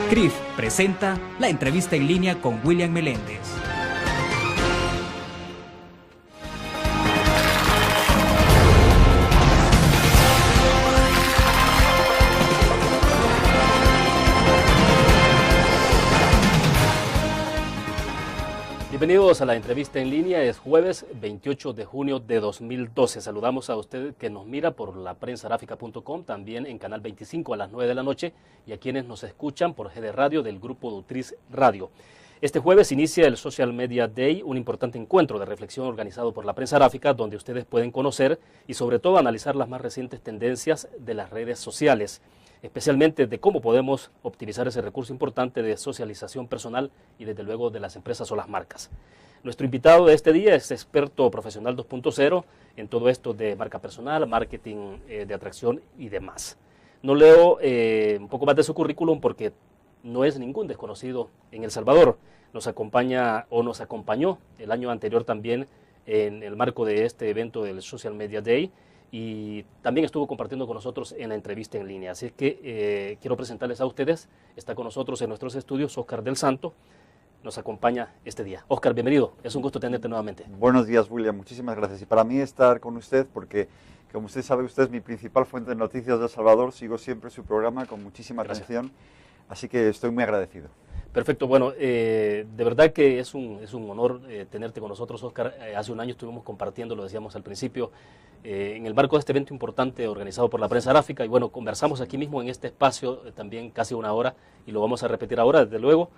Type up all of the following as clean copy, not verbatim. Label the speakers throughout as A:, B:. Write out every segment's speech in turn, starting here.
A: CRIF presenta la entrevista en línea con William Meléndez.
B: Bienvenidos a la entrevista en línea, es jueves 28 de junio de 2012. Saludamos a usted que nos mira por la prensagráfica.com, también en Canal 25 a las 9 de la noche y a quienes nos escuchan por GD Radio del grupo Dutriz Radio. Este jueves inicia el Social Media Day, un importante encuentro de reflexión organizado por la Prensa Gráfica, donde ustedes pueden conocer y sobre todo analizar las más recientes tendencias de las redes sociales, especialmente de cómo podemos optimizar ese recurso importante de socialización personal y desde luego de las empresas o las marcas. Nuestro invitado de este día es experto profesional 2.0 en todo esto de marca personal, marketing de atracción y demás. No leo un poco más de su currículum porque no es ningún desconocido en El Salvador. Nos acompaña o nos acompañó el año anterior también en el marco de este evento del Social Media Day, y también estuvo compartiendo con nosotros en la entrevista en línea. Así es que quiero presentarles a ustedes. Está con nosotros en nuestros estudios Oscar del Santo, nos acompaña este día. Oscar, bienvenido, es un gusto tenerte nuevamente.
C: Buenos días, William, muchísimas gracias. Y para mí estar con usted, porque como usted sabe, usted es mi principal fuente de noticias de El Salvador, sigo siempre su programa con muchísima atención, así que estoy muy agradecido.
B: Perfecto, bueno, de verdad que es un honor tenerte con nosotros, Oscar. Hace un año estuvimos compartiendo, lo decíamos al principio, en el marco de este evento importante organizado por la Prensa Gráfica, y bueno, conversamos aquí mismo en este espacio también casi una hora, y lo vamos a repetir ahora, desde luego.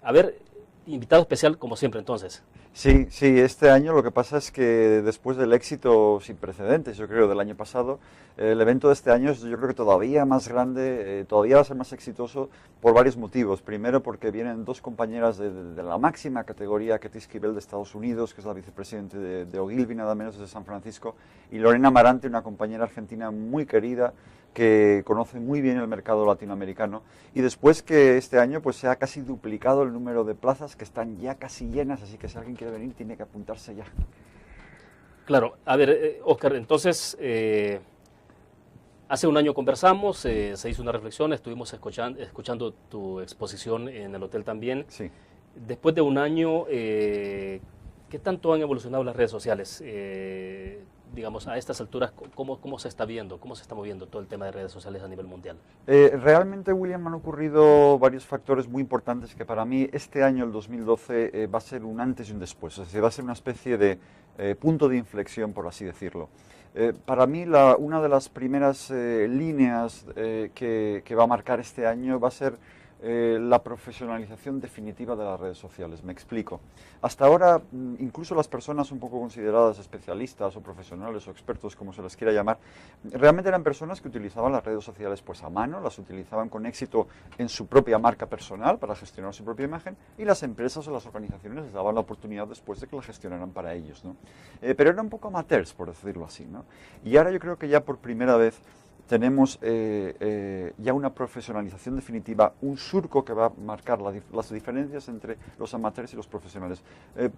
B: A ver, invitado especial como siempre entonces.
C: Sí, este año lo que pasa es que después del éxito sin precedentes, yo creo, del año pasado, el evento de este año es, yo creo que todavía más grande, todavía va a ser más exitoso por varios motivos. Primero porque vienen dos compañeras de la máxima categoría, Ketty Esquivel de Estados Unidos, que es la vicepresidente de Ogilvy, nada menos, desde San Francisco, y Lorena Amarante, una compañera argentina muy querida, que conoce muy bien el mercado latinoamericano, y después que este año pues se ha casi duplicado el número de plazas, que están ya casi llenas, así que si alguien quiere venir tiene que apuntarse ya.
B: Claro, a ver, Oscar, entonces, hace un año conversamos, se hizo una reflexión, estuvimos escuchando tu exposición en el hotel también.
C: Sí.
B: Después de un año, ¿qué tanto han evolucionado las redes sociales? Digamos, a estas alturas, ¿cómo se está viendo, cómo se está moviendo todo el tema de redes sociales a nivel mundial?
C: Realmente, William, han ocurrido varios factores muy importantes que para mí este año, el 2012, va a ser un antes y un después. Es decir, va a ser una especie de punto de inflexión, por así decirlo. Para mí, una de las primeras líneas que va a marcar este año va a ser la profesionalización definitiva de las redes sociales. Me explico. Hasta ahora, incluso las personas un poco consideradas especialistas o profesionales o expertos, como se les quiera llamar, realmente eran personas que utilizaban las redes sociales pues a mano, las utilizaban con éxito en su propia marca personal para gestionar su propia imagen, y las empresas o las organizaciones les daban la oportunidad después de que la gestionaran para ellos, ¿no? Pero eran un poco amateurs, por decirlo así, ¿no? Y ahora yo creo que ya por primera vez tenemos ya una profesionalización definitiva, un surco que va a marcar las diferencias entre los amateurs y los profesionales.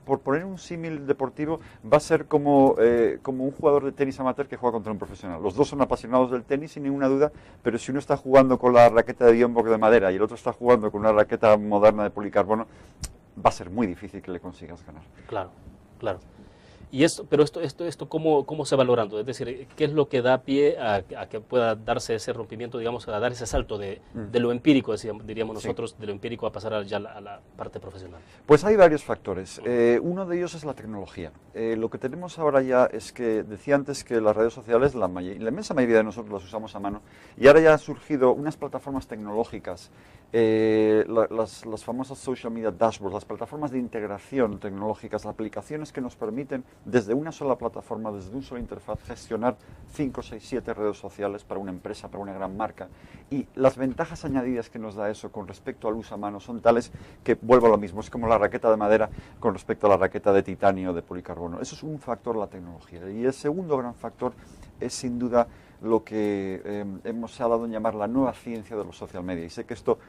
C: Por poner un símil deportivo, va a ser como un jugador de tenis amateur que juega contra un profesional. Los dos son apasionados del tenis, sin ninguna duda, pero si uno está jugando con la raqueta de Björn Borg de madera y el otro está jugando con una raqueta moderna de policarbono, va a ser muy difícil que le consigas ganar.
B: Claro, claro. Y esto ¿cómo se va valorando? Es decir, ¿qué es lo que da pie a que pueda darse ese rompimiento, digamos, a dar ese salto de lo empírico, diríamos nosotros, de lo empírico a pasar ya a la parte profesional?
C: Pues hay varios factores. Uno de ellos es la tecnología. Lo que tenemos ahora ya es que, decía antes que las redes sociales, la inmensa mayoría de nosotros las usamos a mano, y ahora ya han surgido unas plataformas tecnológicas, las famosas social media dashboards, las plataformas de integración tecnológicas, aplicaciones que nos permiten desde una sola plataforma, desde una sola interfaz, gestionar 5, 6, 7 redes sociales para una empresa, para una gran marca. Y las ventajas añadidas que nos da eso con respecto al uso a mano son tales que, vuelvo a lo mismo, es como la raqueta de madera con respecto a la raqueta de titanio o de policarbono. Eso es un factor, la tecnología. Y el segundo gran factor es sin duda lo que se ha dado en llamar la nueva ciencia de los social media. Y sé que esto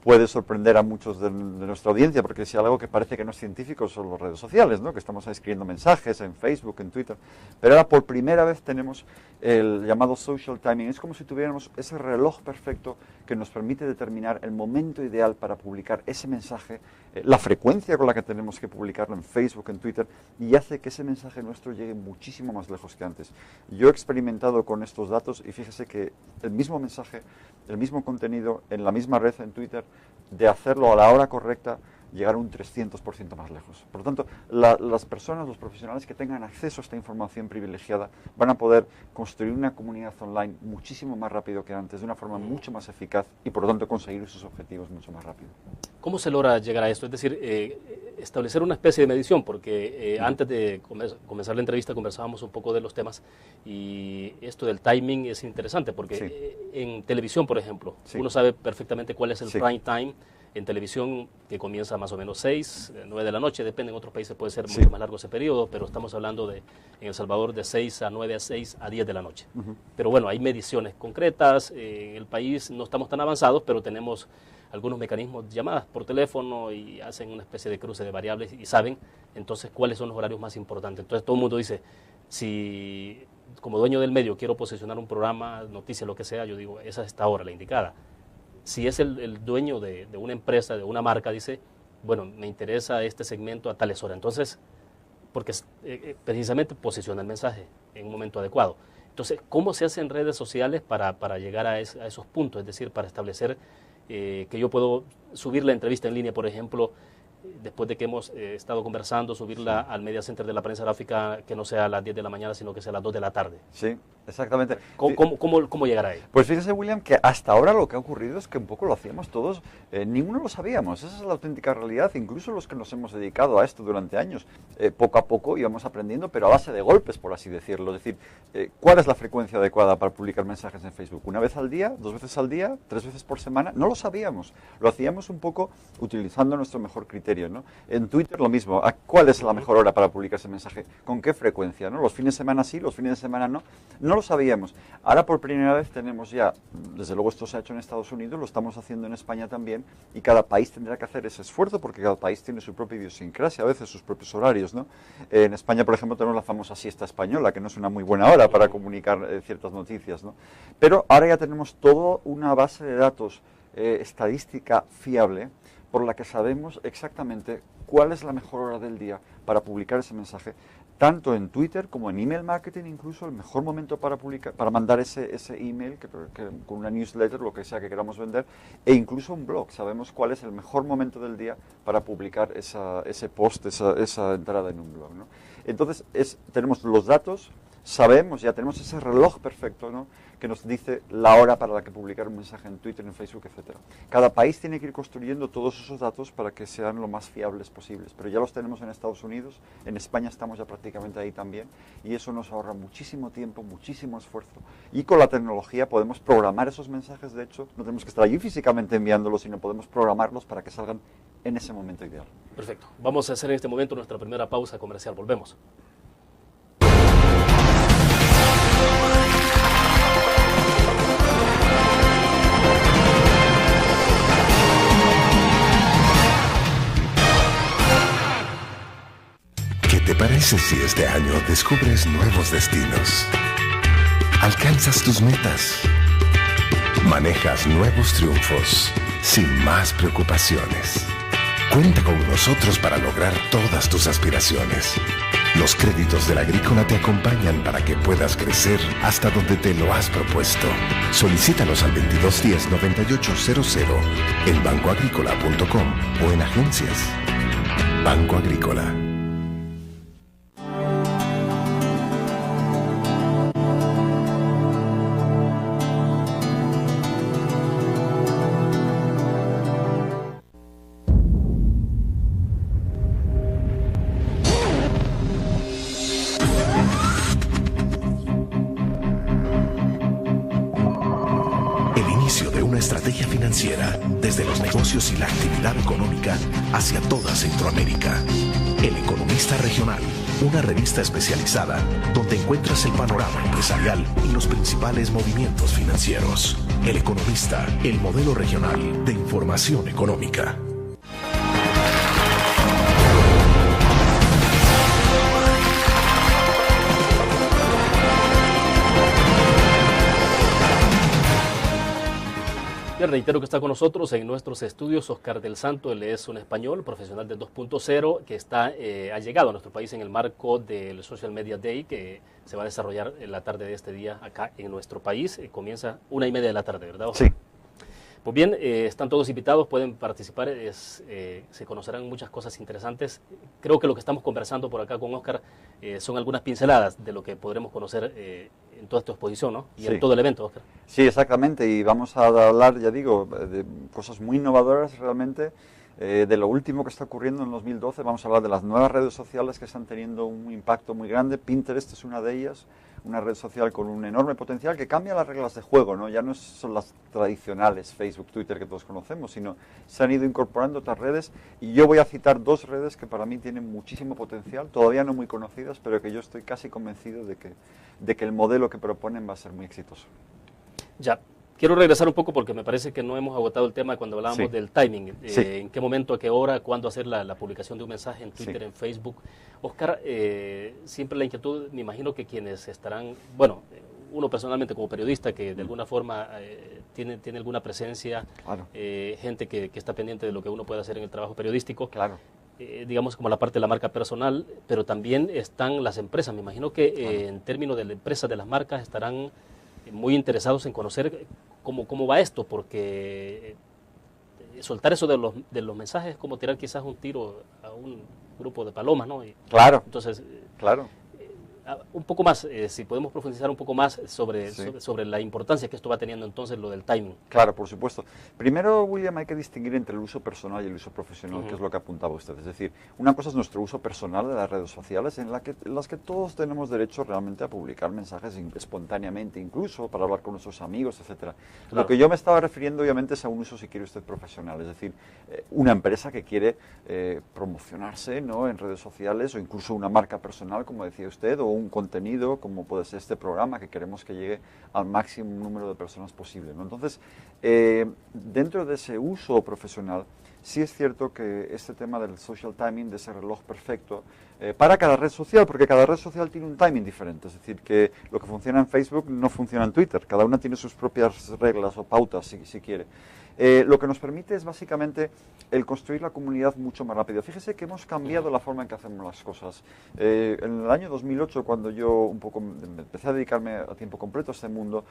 C: puede sorprender a muchos de nuestra audiencia, porque si algo que parece que no es científico son las redes sociales, ¿no? Que estamos ahí escribiendo mensajes en Facebook, en Twitter, pero ahora por primera vez tenemos el llamado social timing. Es como si tuviéramos ese reloj perfecto que nos permite determinar el momento ideal para publicar ese mensaje, la frecuencia con la que tenemos que publicarlo en Facebook, en Twitter, y hace que ese mensaje nuestro llegue muchísimo más lejos que antes. Yo he experimentado con estos datos y fíjese que el mismo mensaje, el mismo contenido en la misma red, en Twitter, de hacerlo a la hora correcta, llegar un 300% más lejos. Por lo tanto, las personas, los profesionales que tengan acceso a esta información privilegiada van a poder construir una comunidad online muchísimo más rápido que antes, de una forma mucho más eficaz y por lo tanto conseguir sus objetivos mucho más rápido.
B: ¿Cómo se logra llegar a esto? Es decir, establecer una especie de medición, porque antes de comenzar la entrevista conversábamos un poco de los temas y esto del timing es interesante, porque en televisión, por ejemplo, uno sabe perfectamente cuál es el prime time en televisión, que comienza más o menos 6, 9 de la noche, depende, en otros países puede ser mucho más largo ese periodo, pero estamos hablando de, en El Salvador, de 6 a 9, a 6 a 10 de la noche. Pero bueno, hay mediciones concretas, en el país no estamos tan avanzados, pero tenemos algunos mecanismos de llamadas por teléfono y hacen una especie de cruce de variables y saben entonces cuáles son los horarios más importantes. Entonces todo el mundo dice, si como dueño del medio quiero posicionar un programa, noticias, lo que sea, yo digo, esa es esta hora, la indicada. Si es el dueño de una empresa, de una marca, dice, bueno, me interesa este segmento a tales horas. Entonces, porque precisamente posiciona el mensaje en un momento adecuado. Entonces, ¿cómo se hace en redes sociales para llegar a esos puntos? Es decir, para establecer que yo puedo subir la entrevista en línea, por ejemplo, después de que hemos estado conversando, subirla al Media Center de la Prensa Gráfica, que no sea a las 10 de la mañana, sino que sea a las 2 de la tarde.
C: Sí, exactamente.
B: ¿Cómo llegar ahí?
C: Pues fíjese, William, que hasta ahora lo que ha ocurrido es que un poco lo hacíamos todos, ninguno lo sabíamos, esa es la auténtica realidad, incluso los que nos hemos dedicado a esto durante años, poco a poco íbamos aprendiendo, pero a base de golpes, por así decirlo. Es decir, ¿cuál es la frecuencia adecuada para publicar mensajes en Facebook? ¿Una vez al día? ¿2 veces al día? ¿3 veces por semana? No lo sabíamos, lo hacíamos un poco utilizando nuestro mejor criterio, ¿no? En Twitter lo mismo, ¿cuál es la mejor hora para publicar ese mensaje? ¿Con qué frecuencia? ¿No? Los fines de semana sí, los fines de semana no. No lo sabíamos. Ahora por primera vez tenemos ya, desde luego esto se ha hecho en Estados Unidos, lo estamos haciendo en España también, y cada país tendrá que hacer ese esfuerzo porque cada país tiene su propia idiosincrasia, a veces sus propios horarios, ¿no? En España, por ejemplo, tenemos la famosa siesta española, que no es una muy buena hora para comunicar ciertas noticias, ¿no? Pero ahora ya tenemos toda una base de datos estadística fiable, por la que sabemos exactamente cuál es la mejor hora del día para publicar ese mensaje, tanto en Twitter como en email marketing, incluso el mejor momento para publicar, para mandar ese email, con una newsletter, lo que sea que queramos vender, e incluso un blog. Sabemos cuál es el mejor momento del día para publicar ese post, esa entrada en un blog, ¿no? Entonces, tenemos los datos, sabemos, ya tenemos ese reloj perfecto, ¿no?, que nos dice la hora para la que publicar un mensaje en Twitter, en Facebook, etcétera. Cada país tiene que ir construyendo todos esos datos para que sean lo más fiables posibles, pero ya los tenemos en Estados Unidos, en España estamos ya prácticamente ahí también, y eso nos ahorra muchísimo tiempo, muchísimo esfuerzo, y con la tecnología podemos programar esos mensajes. De hecho, no tenemos que estar allí físicamente enviándolos, sino podemos programarlos para que salgan en ese momento ideal.
B: Perfecto. Vamos a hacer en este momento nuestra primera pausa comercial. Volvemos.
D: ¿Qué te parece si este año descubres nuevos destinos? Alcanzas tus metas. Manejas nuevos triunfos sin más preocupaciones. Cuenta con nosotros para lograr todas tus aspiraciones. Los créditos de la Agrícola te acompañan para que puedas crecer hasta donde te lo has propuesto. Solicítalos al 2210-9800 en bancoagricola.com o en agencias. Banco Agrícola. Estrategia financiera desde los negocios y la actividad económica hacia toda Centroamérica. El Economista Regional, una revista especializada donde encuentras el panorama empresarial y los principales movimientos financieros. El Economista, el modelo regional de información económica.
B: Bien, reitero que está con nosotros en nuestros estudios Óscar del Santo. Él es un español, profesional del 2.0, que ha llegado a nuestro país en el marco del Social Media Day, que se va a desarrollar en la tarde de este día acá en nuestro país. Comienza 1:30 de la tarde, ¿verdad, Óscar?
C: Sí.
B: Pues bien, están todos invitados, pueden participar, se conocerán muchas cosas interesantes. Creo que lo que estamos conversando por acá con Óscar son algunas pinceladas de lo que podremos conocer en toda esta exposición, ¿no? Y
C: Sí.
B: en todo el evento, Óscar.
C: Sí, exactamente, y vamos a hablar, ya digo, de cosas muy innovadoras realmente, de lo último que está ocurriendo en 2012. Vamos a hablar de las nuevas redes sociales que están teniendo un impacto muy grande. Pinterest es una de ellas, una red social con un enorme potencial que cambia las reglas de juego, ¿no? Ya no son las tradicionales, Facebook, Twitter, que todos conocemos, sino se han ido incorporando otras redes, y yo voy a citar dos redes que para mí tienen muchísimo potencial, todavía no muy conocidas, pero que yo estoy casi convencido de que el modelo que proponen va a ser muy exitoso.
B: Ya, quiero regresar un poco porque me parece que no hemos agotado el tema cuando hablábamos
C: Sí.
B: del timing.
C: Sí.
B: En qué momento, a qué hora, cuándo hacer la publicación de un mensaje en Twitter,
C: Sí.
B: en Facebook. Óscar, siempre la inquietud, me imagino que quienes estarán, bueno, uno personalmente como periodista que de alguna forma tiene alguna presencia,
C: Claro.
B: gente que está pendiente de lo que uno puede hacer en el trabajo periodístico.
C: Claro.
B: Digamos como la parte de la marca personal, pero también están las empresas. Me imagino que
C: Claro.
B: en términos de la empresa, de las marcas, estarán muy interesados en conocer cómo va esto, porque soltar eso de los mensajes es como tirar quizás un tiro a un grupo de palomas, ¿no?
C: Claro,
B: Entonces,
C: claro.
B: un poco más, si podemos profundizar un poco más sobre,
C: Sí.
B: sobre la importancia que esto va teniendo entonces lo del timing.
C: Claro, por supuesto. Primero, William, hay que distinguir entre el uso personal y el uso profesional,
B: Ujú.
C: que es lo que apuntaba usted. Es decir, una cosa es nuestro uso personal de las redes sociales, en las que todos tenemos derecho realmente a publicar mensajes espontáneamente, incluso para hablar con nuestros amigos, etcétera.
B: Claro.
C: Lo que yo me estaba refiriendo, obviamente, es a un uso, si quiere usted, profesional. Es decir, una empresa que quiere promocionarse, ¿no?, en redes sociales, o incluso una marca personal, como decía usted, o un contenido, como puede ser este programa, que queremos que llegue al máximo número de personas posible, ¿no? Entonces, dentro de ese uso profesional, sí es cierto que este tema del social timing, de ese reloj perfecto, para cada red social, porque cada red social tiene un timing diferente, es decir, que lo que funciona en Facebook no funciona en Twitter, cada una tiene sus propias reglas o pautas, si quiere. Lo que nos permite es básicamente el construir la comunidad mucho más rápido. Fíjese que hemos cambiado la forma en que hacemos las cosas. En el año 2008, cuando yo un poco empecé a dedicarme a tiempo completo a este mundo,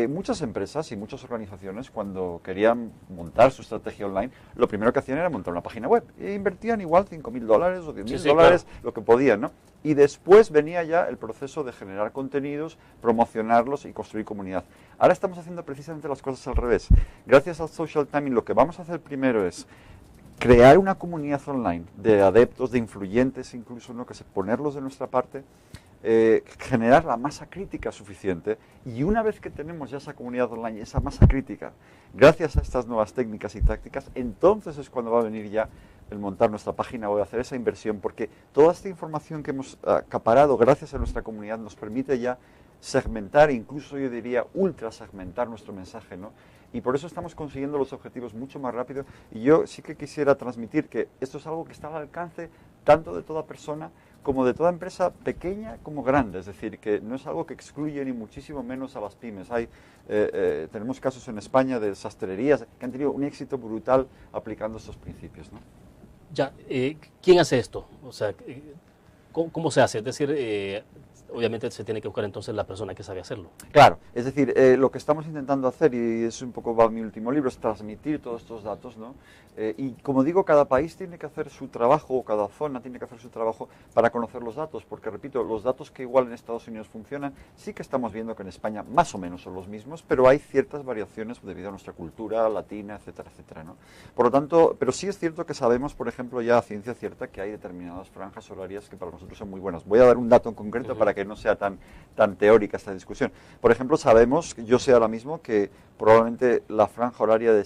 C: muchas empresas y muchas organizaciones, cuando querían montar su estrategia online, lo primero que hacían era montar una página web. E invertían igual $5.000 o $10.000,
B: Sí, claro.
C: lo que podían, ¿no? Y después venía ya el proceso de generar contenidos, promocionarlos y construir comunidad. Ahora estamos haciendo precisamente las cosas al revés. Gracias al social timing, lo que vamos a hacer primero es crear una comunidad online de adeptos, de influyentes incluso, ¿no?, que ponerlos de nuestra parte, generar la masa crítica suficiente, y una vez que tenemos ya esa comunidad online, esa masa crítica, gracias a estas nuevas técnicas y tácticas, entonces es cuando va a venir ya el montar nuestra página web, hacer esa inversión, porque toda esta información que hemos acaparado gracias a nuestra comunidad nos permite ya segmentar, incluso yo diría ultra segmentar nuestro mensaje, ¿no? Y por eso estamos consiguiendo los objetivos mucho más rápido. Y yo sí que quisiera transmitir que esto es algo que está al alcance tanto de toda persona como de toda empresa, pequeña como grande. Es decir, que no es algo que excluye ni muchísimo menos a las pymes. Tenemos casos en España de sastrerías que han tenido un éxito brutal aplicando estos principios, ¿no?
B: Ya, ¿quién hace esto? O sea, ¿cómo se hace? Es decir, obviamente se tiene que buscar entonces la persona que sabe hacerlo.
C: Claro, es decir, lo que estamos intentando hacer, y es un poco va mi último libro, es transmitir todos estos datos, ¿no? Y como digo, cada país tiene que hacer su trabajo, o cada zona tiene que hacer su trabajo para conocer los datos, porque repito, los datos que igual en Estados Unidos funcionan, sí que estamos viendo que en España más o menos son los mismos, pero hay ciertas variaciones debido a nuestra cultura latina, etcétera, etcétera, ¿no? Por lo tanto, pero sí es cierto que sabemos, por ejemplo, ya a ciencia cierta, que hay determinadas franjas horarias que para nosotros son muy buenas. Voy a dar un dato en concreto para que no sea tan teórica esta discusión. Por ejemplo, sabemos, yo sé ahora mismo, que probablemente la franja horaria de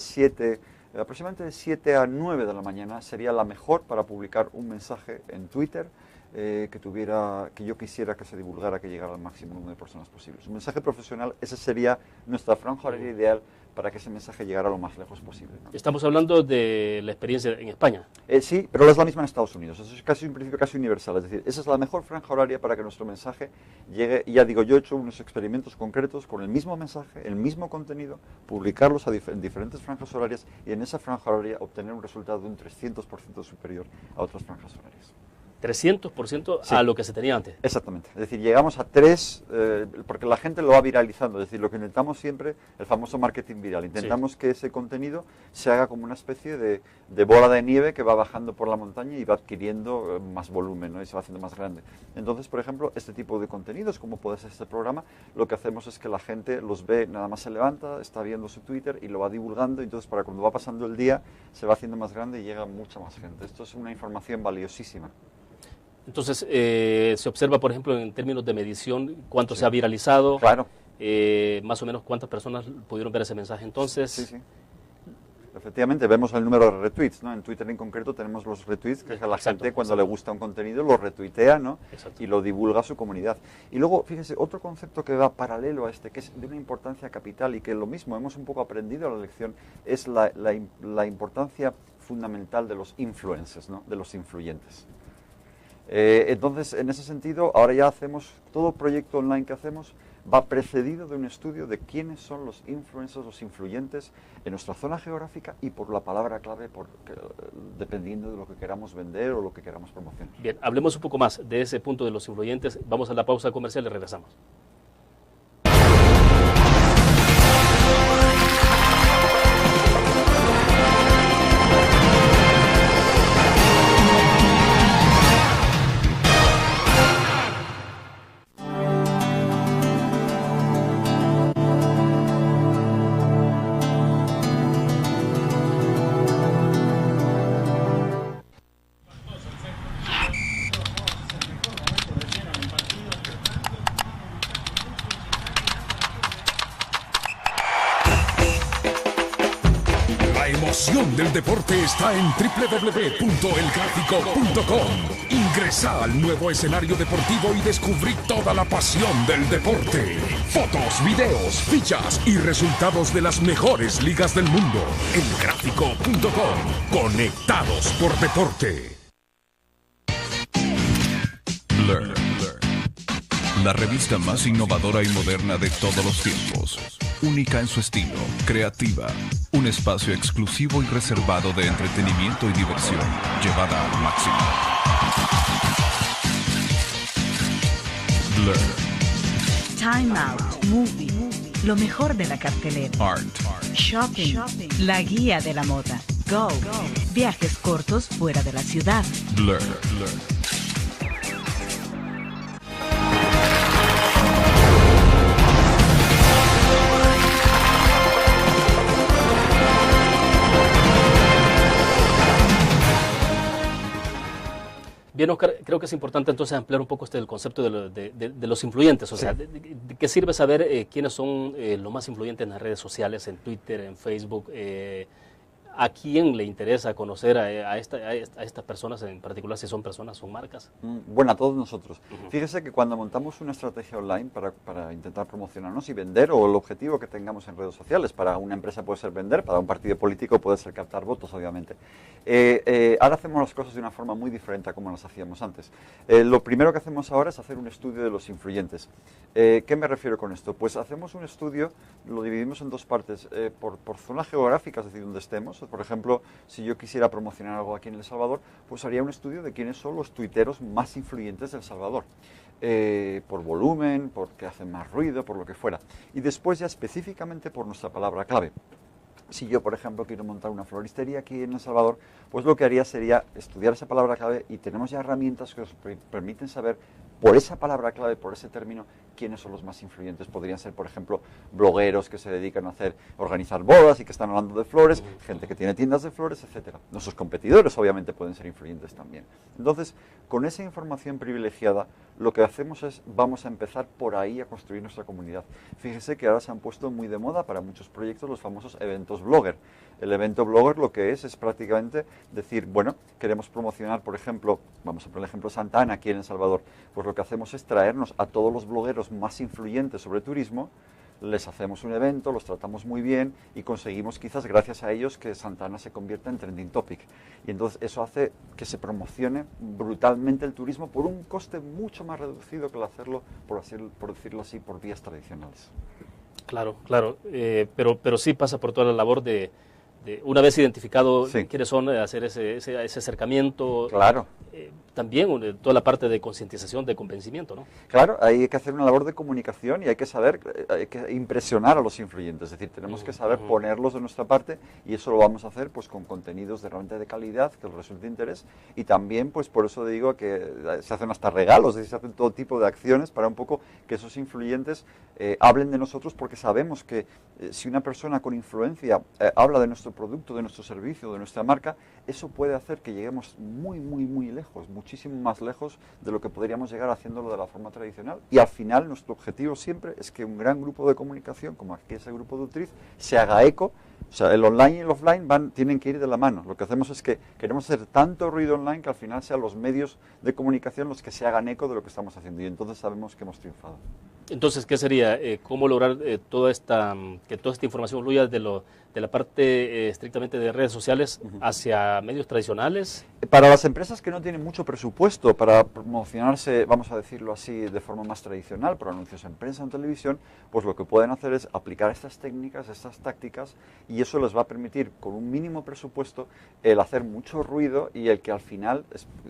C: aproximadamente de 7 a 9 de la mañana sería la mejor para publicar un mensaje en Twitter que yo quisiera que se divulgara, que llegara al máximo número de personas posibles. Un mensaje profesional, esa sería nuestra franja horaria ideal para que ese mensaje llegara lo más lejos posible, ¿no?
B: Estamos hablando de la experiencia en España.
C: Sí, pero es la misma en Estados Unidos. Eso es casi un principio casi universal. Es decir, esa es la mejor franja horaria para que nuestro mensaje llegue. Y ya digo, yo he hecho unos experimentos concretos con el mismo mensaje, el mismo contenido, publicarlos en diferentes franjas horarias y en esa franja horaria obtener un resultado de un 300% superior a otras franjas horarias.
B: 300%
C: Sí.
B: a lo que se tenía antes.
C: Exactamente. Es decir, llegamos a 3, porque la gente lo va viralizando. Es decir, lo que intentamos siempre, el famoso marketing viral. Intentamos que ese contenido se haga como una especie de bola de nieve que va bajando por la montaña y va adquiriendo más volumen, ¿no? Y se va haciendo más grande. Entonces, por ejemplo, este tipo de contenidos, como puede ser este programa, lo que hacemos es que la gente los ve, nada más se levanta, está viendo su Twitter y lo va divulgando. Entonces, para cuando va pasando el día, se va haciendo más grande y llega mucha más gente. Esto es una información valiosísima.
B: Entonces, se observa, por ejemplo, en términos de medición, cuánto se ha viralizado,
C: Claro.
B: más o menos cuántas personas pudieron ver ese mensaje entonces.
C: Sí, sí. Efectivamente, vemos el número de retweets, ¿no? En Twitter en concreto tenemos los retweets, que es a la
B: Exacto,
C: gente cuando le gusta un contenido lo retuitea, ¿no?
B: Exacto.
C: Y lo divulga a su comunidad. Y luego, fíjense, otro concepto que va paralelo a este, que es de una importancia capital y que lo mismo hemos un poco aprendido a la lección, es la importancia fundamental de los influencers, ¿no? De los influyentes. Entonces, en ese sentido, ahora ya hacemos, todo proyecto online que hacemos va precedido de un estudio de quiénes son los influencers, los influyentes en nuestra zona geográfica y por la palabra clave, dependiendo de lo que queramos vender o lo que queramos promocionar.
B: Bien, hablemos un poco más de ese punto de los influyentes. Vamos a la pausa comercial y regresamos.
E: La emoción del deporte está en www.elgráfico.com. Ingresa al nuevo escenario deportivo y descubrí toda la pasión del deporte. Fotos, videos, fichas y resultados de las mejores ligas del mundo. Elgráfico.com. Conectados por deporte.
F: Blur. La revista más innovadora y moderna de todos los tiempos. Única en su estilo, creativa. Un espacio exclusivo y reservado de entretenimiento y diversión, llevada al máximo. Blur.
G: Time Out, Movie, lo mejor de la cartelera.
F: Art.
G: Shopping, la guía de la moda. Go, viajes cortos fuera de la ciudad.
F: Blur.
B: Bien, Oscar, creo que es importante entonces ampliar un poco el concepto de los influyentes. O sea, ¿de qué sirve saber quiénes son los más influyentes en las redes sociales, en Twitter, en Facebook? ¿A quién le interesa conocer a estas personas en particular, si son personas, son marcas?
C: Bueno, a todos nosotros. Fíjese que cuando montamos una estrategia online para intentar promocionarnos y vender, o el objetivo que tengamos en redes sociales, para una empresa puede ser vender, para un partido político puede ser captar votos, obviamente. Ahora hacemos las cosas de una forma muy diferente a como las hacíamos antes. Lo primero que hacemos ahora es hacer un estudio de los influyentes. ¿Qué me refiero con esto? Pues hacemos un estudio, lo dividimos en dos partes, por zona geográfica, es decir, donde estemos. Por ejemplo, si yo quisiera promocionar algo aquí en El Salvador, pues haría un estudio de quiénes son los tuiteros más influyentes de El Salvador. Por volumen, porque hacen más ruido, por lo que fuera. Y después ya específicamente por nuestra palabra clave. Si yo, por ejemplo, quiero montar una floristería aquí en El Salvador, pues lo que haría sería estudiar esa palabra clave y tenemos ya herramientas que nos permiten saber por esa palabra clave, por ese término, quiénes son los más influyentes. Podrían ser, por ejemplo, blogueros que se dedican a organizar bodas y que están hablando de flores, gente que tiene tiendas de flores, etcétera. Nuestros competidores obviamente pueden ser influyentes también. Entonces, con esa información privilegiada, lo que hacemos es, vamos a empezar por ahí a construir nuestra comunidad. Fíjese que ahora se han puesto muy de moda para muchos proyectos los famosos eventos blogger. El evento blogger lo que es prácticamente decir, bueno, queremos promocionar, por ejemplo, vamos a poner el ejemplo de Santa Ana aquí en El Salvador, pues lo que hacemos es traernos a todos los blogueros más influyentes sobre turismo, les hacemos un evento, los tratamos muy bien y conseguimos quizás gracias a ellos que Santa Ana se convierta en trending topic. Y entonces eso hace que se promocione brutalmente el turismo por un coste mucho más reducido que el hacerlo, por decirlo así, por vías tradicionales.
B: Claro, claro, pero sí pasa por toda la labor de una vez identificado quiénes son, hacer ese acercamiento.
C: Claro.
B: También toda la parte de concientización, de convencimiento, ¿no?
C: Claro, hay que hacer una labor de comunicación y hay que saber, hay que impresionar a los influyentes, es decir, tenemos que saber ponerlos de nuestra parte y eso lo vamos a hacer pues con contenidos realmente de calidad que les resulte de interés y también pues por eso digo que se hacen hasta regalos, se hacen todo tipo de acciones para un poco que esos influyentes hablen de nosotros porque sabemos que si una persona con influencia habla de nuestro producto, de nuestro servicio, de nuestra marca, eso puede hacer que lleguemos muy, muy, muy lejos, muchísimo más lejos de lo que podríamos llegar haciéndolo de la forma tradicional. Y al final nuestro objetivo siempre es que un gran grupo de comunicación, como aquí es el grupo de Utriz, se haga eco. O sea, el online y el offline tienen que ir de la mano. Lo que hacemos es que queremos hacer tanto ruido online que al final sean los medios de comunicación los que se hagan eco de lo que estamos haciendo. Y entonces sabemos que hemos triunfado.
B: Entonces, ¿qué sería? ¿Cómo lograr que toda esta información fluya de la parte estrictamente de redes sociales hacia medios tradicionales?
C: Para las empresas que no tienen mucho presupuesto para promocionarse, vamos a decirlo así, de forma más tradicional, por anuncios en prensa o en televisión, pues lo que pueden hacer es aplicar estas técnicas, estas tácticas, y eso les va a permitir, con un mínimo presupuesto, el hacer mucho ruido y el que al final,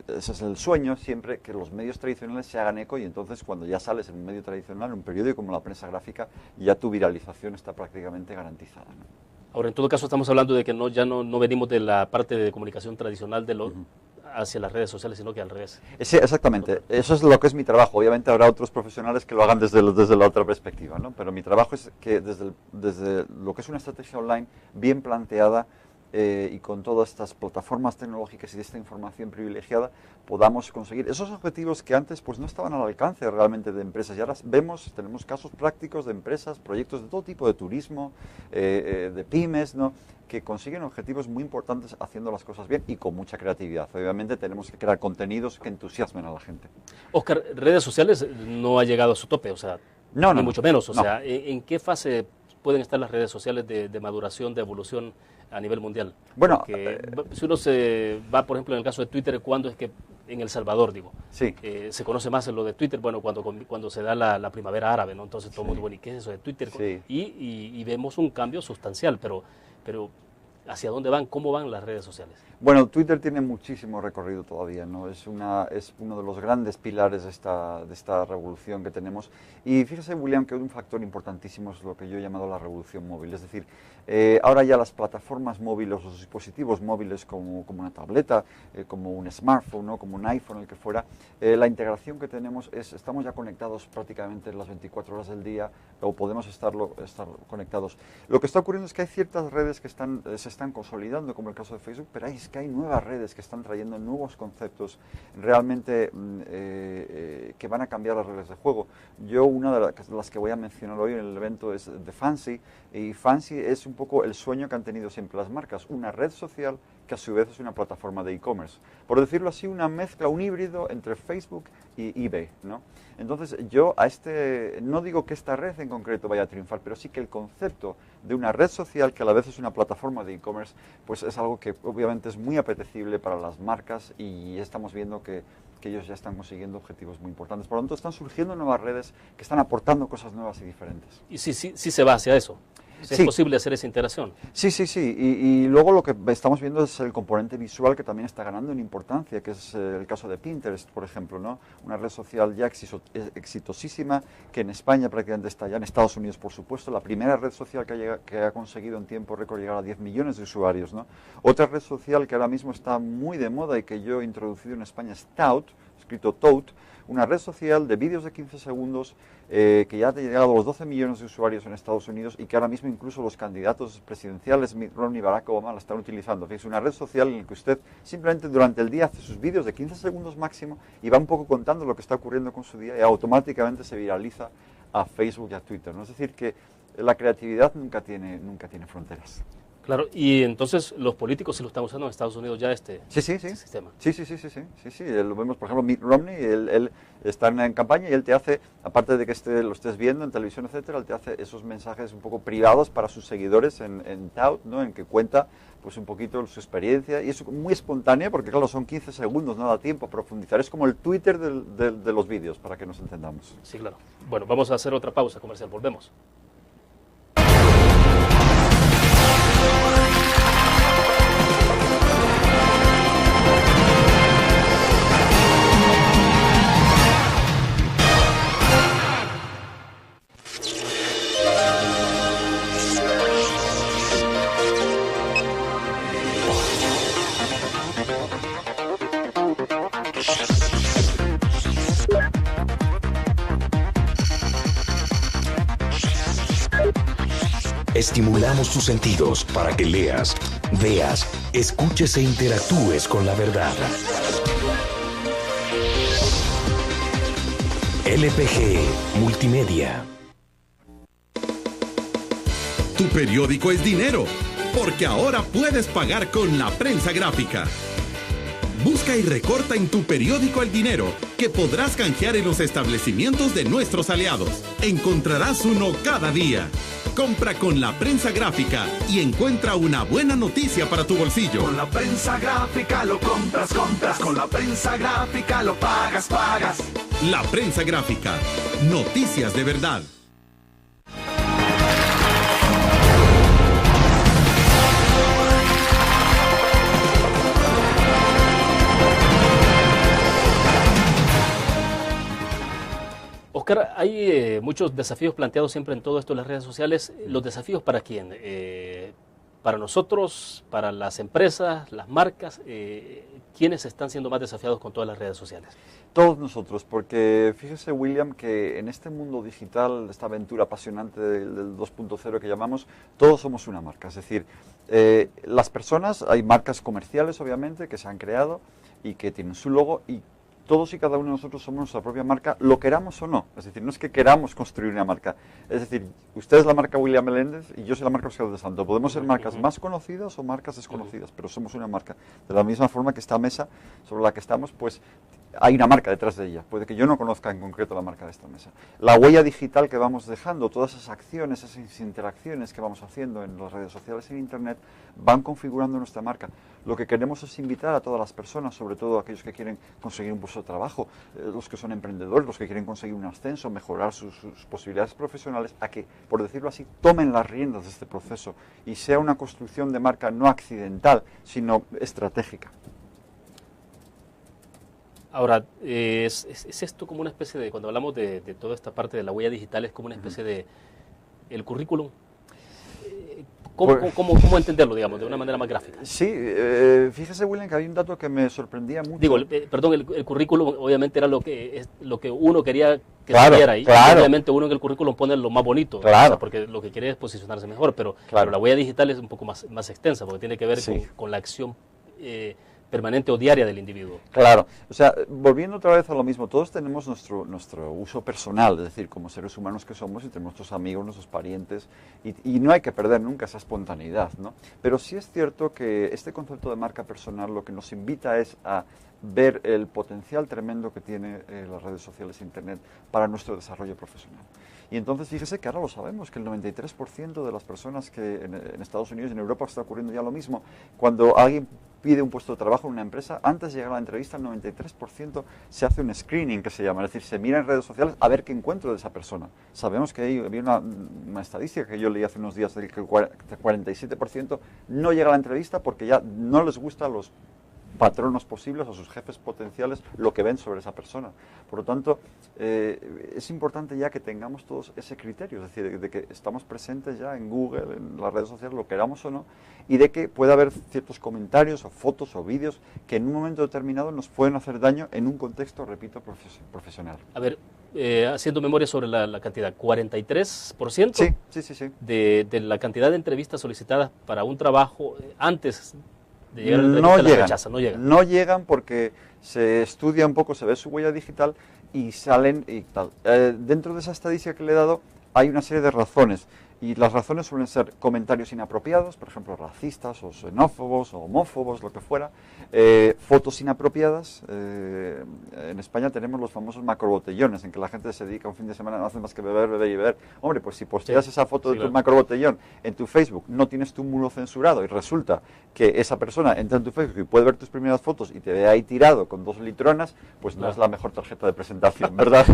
C: ese es el sueño siempre, que los medios tradicionales se hagan eco y entonces cuando ya sales en un medio tradicional, en un periódico como la prensa gráfica, ya tu viralización está prácticamente garantizada, ¿no?
B: Ahora, en todo caso, estamos hablando de que ya no venimos de la parte de comunicación tradicional hacia las redes sociales, sino que al revés.
C: Sí, exactamente. Eso es lo que es mi trabajo. Obviamente habrá otros profesionales que lo hagan desde la otra perspectiva, ¿no? Pero mi trabajo es que desde lo que es una estrategia online bien planteada y con todas estas plataformas tecnológicas y de esta información privilegiada podamos conseguir esos objetivos que antes pues no estaban al alcance realmente de empresas y ahora tenemos casos prácticos de empresas, proyectos de todo tipo de turismo, de pymes, ¿no? Que consiguen objetivos muy importantes haciendo las cosas bien y con mucha creatividad. Obviamente tenemos que crear contenidos que entusiasmen a la gente.
B: Óscar, redes sociales no ha llegado a su tope, o sea, ni mucho menos, o sea, ¿en qué fase pueden estar las redes sociales de maduración, de evolución a nivel mundial?
C: Bueno,
B: si uno se va, por ejemplo, en el caso de Twitter, ¿cuándo es que en El Salvador, digo,
C: sí,
B: se conoce más lo de Twitter? Bueno, cuando se da la primavera árabe, ¿no? Entonces todo el mundo, bueno, ¿y qué es eso de Twitter?
C: Sí.
B: Y vemos un cambio sustancial, pero ¿hacia dónde van? ¿Cómo van las redes sociales?
C: Bueno, Twitter tiene muchísimo recorrido todavía, ¿no? Es uno de los grandes pilares de esta revolución que tenemos. Y fíjese, William, que un factor importantísimo es lo que yo he llamado la revolución móvil. Es decir, ahora ya las plataformas móviles, los dispositivos móviles como una tableta, como un smartphone, ¿no? Como un iPhone, el que fuera, la integración que tenemos estamos ya conectados prácticamente las 24 horas del día o podemos estar conectados. Lo que está ocurriendo es que hay ciertas redes que se están consolidando, como el caso de Facebook, pero es que hay nuevas redes que están trayendo nuevos conceptos realmente que van a cambiar las reglas de juego. Yo una de las que voy a mencionar hoy en el evento es The Fancy, y Fancy es un poco el sueño que han tenido siempre las marcas, una red social que a su vez es una plataforma de e-commerce. Por decirlo así, una mezcla, un híbrido entre Facebook y eBay, ¿no? Entonces yo no digo que esta red en concreto vaya a triunfar, pero sí que el concepto de una red social que a la vez es una plataforma de e-commerce, pues es algo que obviamente es muy apetecible para las marcas y estamos viendo que ellos ya están consiguiendo objetivos muy importantes. Por lo tanto, están surgiendo nuevas redes que están aportando cosas nuevas y diferentes.
B: Y sí se va hacia eso. ¿Es posible hacer esa integración?
C: Sí. Y luego lo que estamos viendo es el componente visual que también está ganando en importancia, que es el caso de Pinterest, por ejemplo, ¿no? Una red social ya exitosísima, que en España prácticamente está ya, en Estados Unidos, por supuesto, la primera red social que ha conseguido en tiempo récord llegar a 10 millones de usuarios, ¿no? Otra red social que ahora mismo está muy de moda y que yo he introducido en España es Tout, escrito Tote, una red social de vídeos de 15 segundos que ya ha llegado a los 12 millones de usuarios en Estados Unidos y que ahora mismo incluso los candidatos presidenciales, Mitt Romney y Barack Obama, la están utilizando. Es una red social en la que usted simplemente durante el día hace sus vídeos de 15 segundos máximo y va un poco contando lo que está ocurriendo con su día y automáticamente se viraliza a Facebook y a Twitter, ¿no? Es decir, que la creatividad nunca tiene fronteras.
B: Claro, y entonces los políticos sí lo están usando en Estados Unidos ya este sistema.
C: Sí, lo vemos, por ejemplo, Mitt Romney, él está en campaña y él te hace, aparte de que lo estés viendo en televisión, etcétera, él te hace esos mensajes un poco privados para sus seguidores en Tout, ¿no? En que cuenta pues un poquito su experiencia y es muy espontánea porque claro, son 15 segundos, no da tiempo a profundizar, es como el Twitter de los vídeos, para que nos entendamos.
B: Sí, claro. Bueno, vamos a hacer otra pausa comercial, volvemos.
H: Estimulamos tus sentidos para que leas, veas, escuches e interactúes con la verdad. LPG Multimedia.
I: Tu periódico es dinero, porque ahora puedes pagar con la prensa gráfica. Busca y recorta en tu periódico el dinero, que podrás canjear en los establecimientos de nuestros aliados. Encontrarás uno cada día. Compra con la prensa gráfica y encuentra una buena noticia para tu bolsillo.
J: Con la prensa gráfica lo compras. Con la prensa gráfica lo pagas.
I: La prensa gráfica. Noticias de verdad.
B: Oscar, hay muchos desafíos planteados siempre en todo esto en las redes sociales. ¿Los desafíos para quién? Para nosotros, para las empresas, las marcas. ¿Quiénes están siendo más desafiados con todas las redes sociales?
C: Todos nosotros, porque fíjese, William, que en este mundo digital, esta aventura apasionante del 2.0 que llamamos, todos somos una marca. Es decir, las personas, hay marcas comerciales obviamente que se han creado y que tienen su logo y todos y cada uno de nosotros somos nuestra propia marca, lo queramos o no. Es decir, no es que queramos construir una marca. Es decir, usted es la marca William Meléndez y yo soy la marca Oscar de Santo. Podemos ser marcas más conocidas o marcas desconocidas, pero somos una marca. De la misma forma que esta mesa sobre la que estamos, pues hay una marca detrás de ella. Puede que yo no conozca en concreto la marca de esta mesa. La huella digital que vamos dejando, todas esas acciones, esas interacciones que vamos haciendo en las redes sociales y en Internet, van configurando nuestra marca. Lo que queremos es invitar a todas las personas, sobre todo aquellos que quieren conseguir un puesto de trabajo, los que son emprendedores, los que quieren conseguir un ascenso, mejorar sus posibilidades profesionales, a que, por decirlo así, tomen las riendas de este proceso y sea una construcción de marca no accidental, sino estratégica.
B: Ahora, ¿es esto como una especie de, cuando hablamos de toda esta parte de la huella digital, es como una especie de el currículum? ¿Cómo entenderlo, digamos, de una manera más gráfica?
C: Sí, fíjese, William, que hay un dato que me sorprendía mucho.
B: Digo, perdón, el currículum obviamente era lo que uno quería que
C: claro,
B: se viera ahí.
C: Claro.
B: Obviamente uno en el currículum pone lo más bonito,
C: claro.
B: O sea, porque lo que quiere es posicionarse mejor, pero la huella digital es un poco más extensa, porque tiene que ver con la acción permanente o diaria del individuo.
C: Claro, o sea, volviendo otra vez a lo mismo, todos tenemos nuestro uso personal, es decir, como seres humanos que somos y tenemos nuestros amigos, nuestros parientes, y no hay que perder nunca esa espontaneidad, ¿no? Pero sí es cierto que este concepto de marca personal lo que nos invita es a ver el potencial tremendo que tiene las redes sociales e Internet para nuestro desarrollo profesional. Y entonces fíjese que ahora lo sabemos, que el 93% de las personas que en Estados Unidos y en Europa está ocurriendo ya lo mismo. Cuando alguien pide un puesto de trabajo en una empresa, antes de llegar a la entrevista el 93% se hace un screening, que se llama, es decir, se mira en redes sociales a ver qué encuentro de esa persona. Sabemos que había una estadística que yo leí hace unos días del que el 47% no llega a la entrevista porque ya no les gustan los patronos posibles, a sus jefes potenciales, lo que ven sobre esa persona. Por lo tanto, es importante ya que tengamos todos ese criterio, es decir, de que estamos presentes ya en Google, en las redes sociales, lo queramos o no, y de que puede haber ciertos comentarios o fotos o vídeos que en un momento determinado nos pueden hacer daño en un contexto, repito, profesional.
B: A ver, haciendo memoria sobre la cantidad, 43%
C: sí.
B: De la cantidad de entrevistas solicitadas para un trabajo antes de llegar a la entrevista la rechazan, no llegan.
C: No llegan porque se estudia un poco, se ve su huella digital y salen y tal. Dentro de esa estadística que le he dado hay una serie de razones. Y las razones suelen ser comentarios inapropiados, por ejemplo, racistas o xenófobos o homófobos, lo que fuera, fotos inapropiadas. En España tenemos los famosos macrobotellones, en que la gente se dedica un fin de semana, no hace más que beber, beber y beber. Hombre, pues si posteas esa foto de tu macrobotellón en tu Facebook, no tienes tu muro censurado y resulta que esa persona entra en tu Facebook y puede ver tus primeras fotos y te ve ahí tirado con 2 litronas, pues no es la mejor tarjeta de presentación, ¿verdad?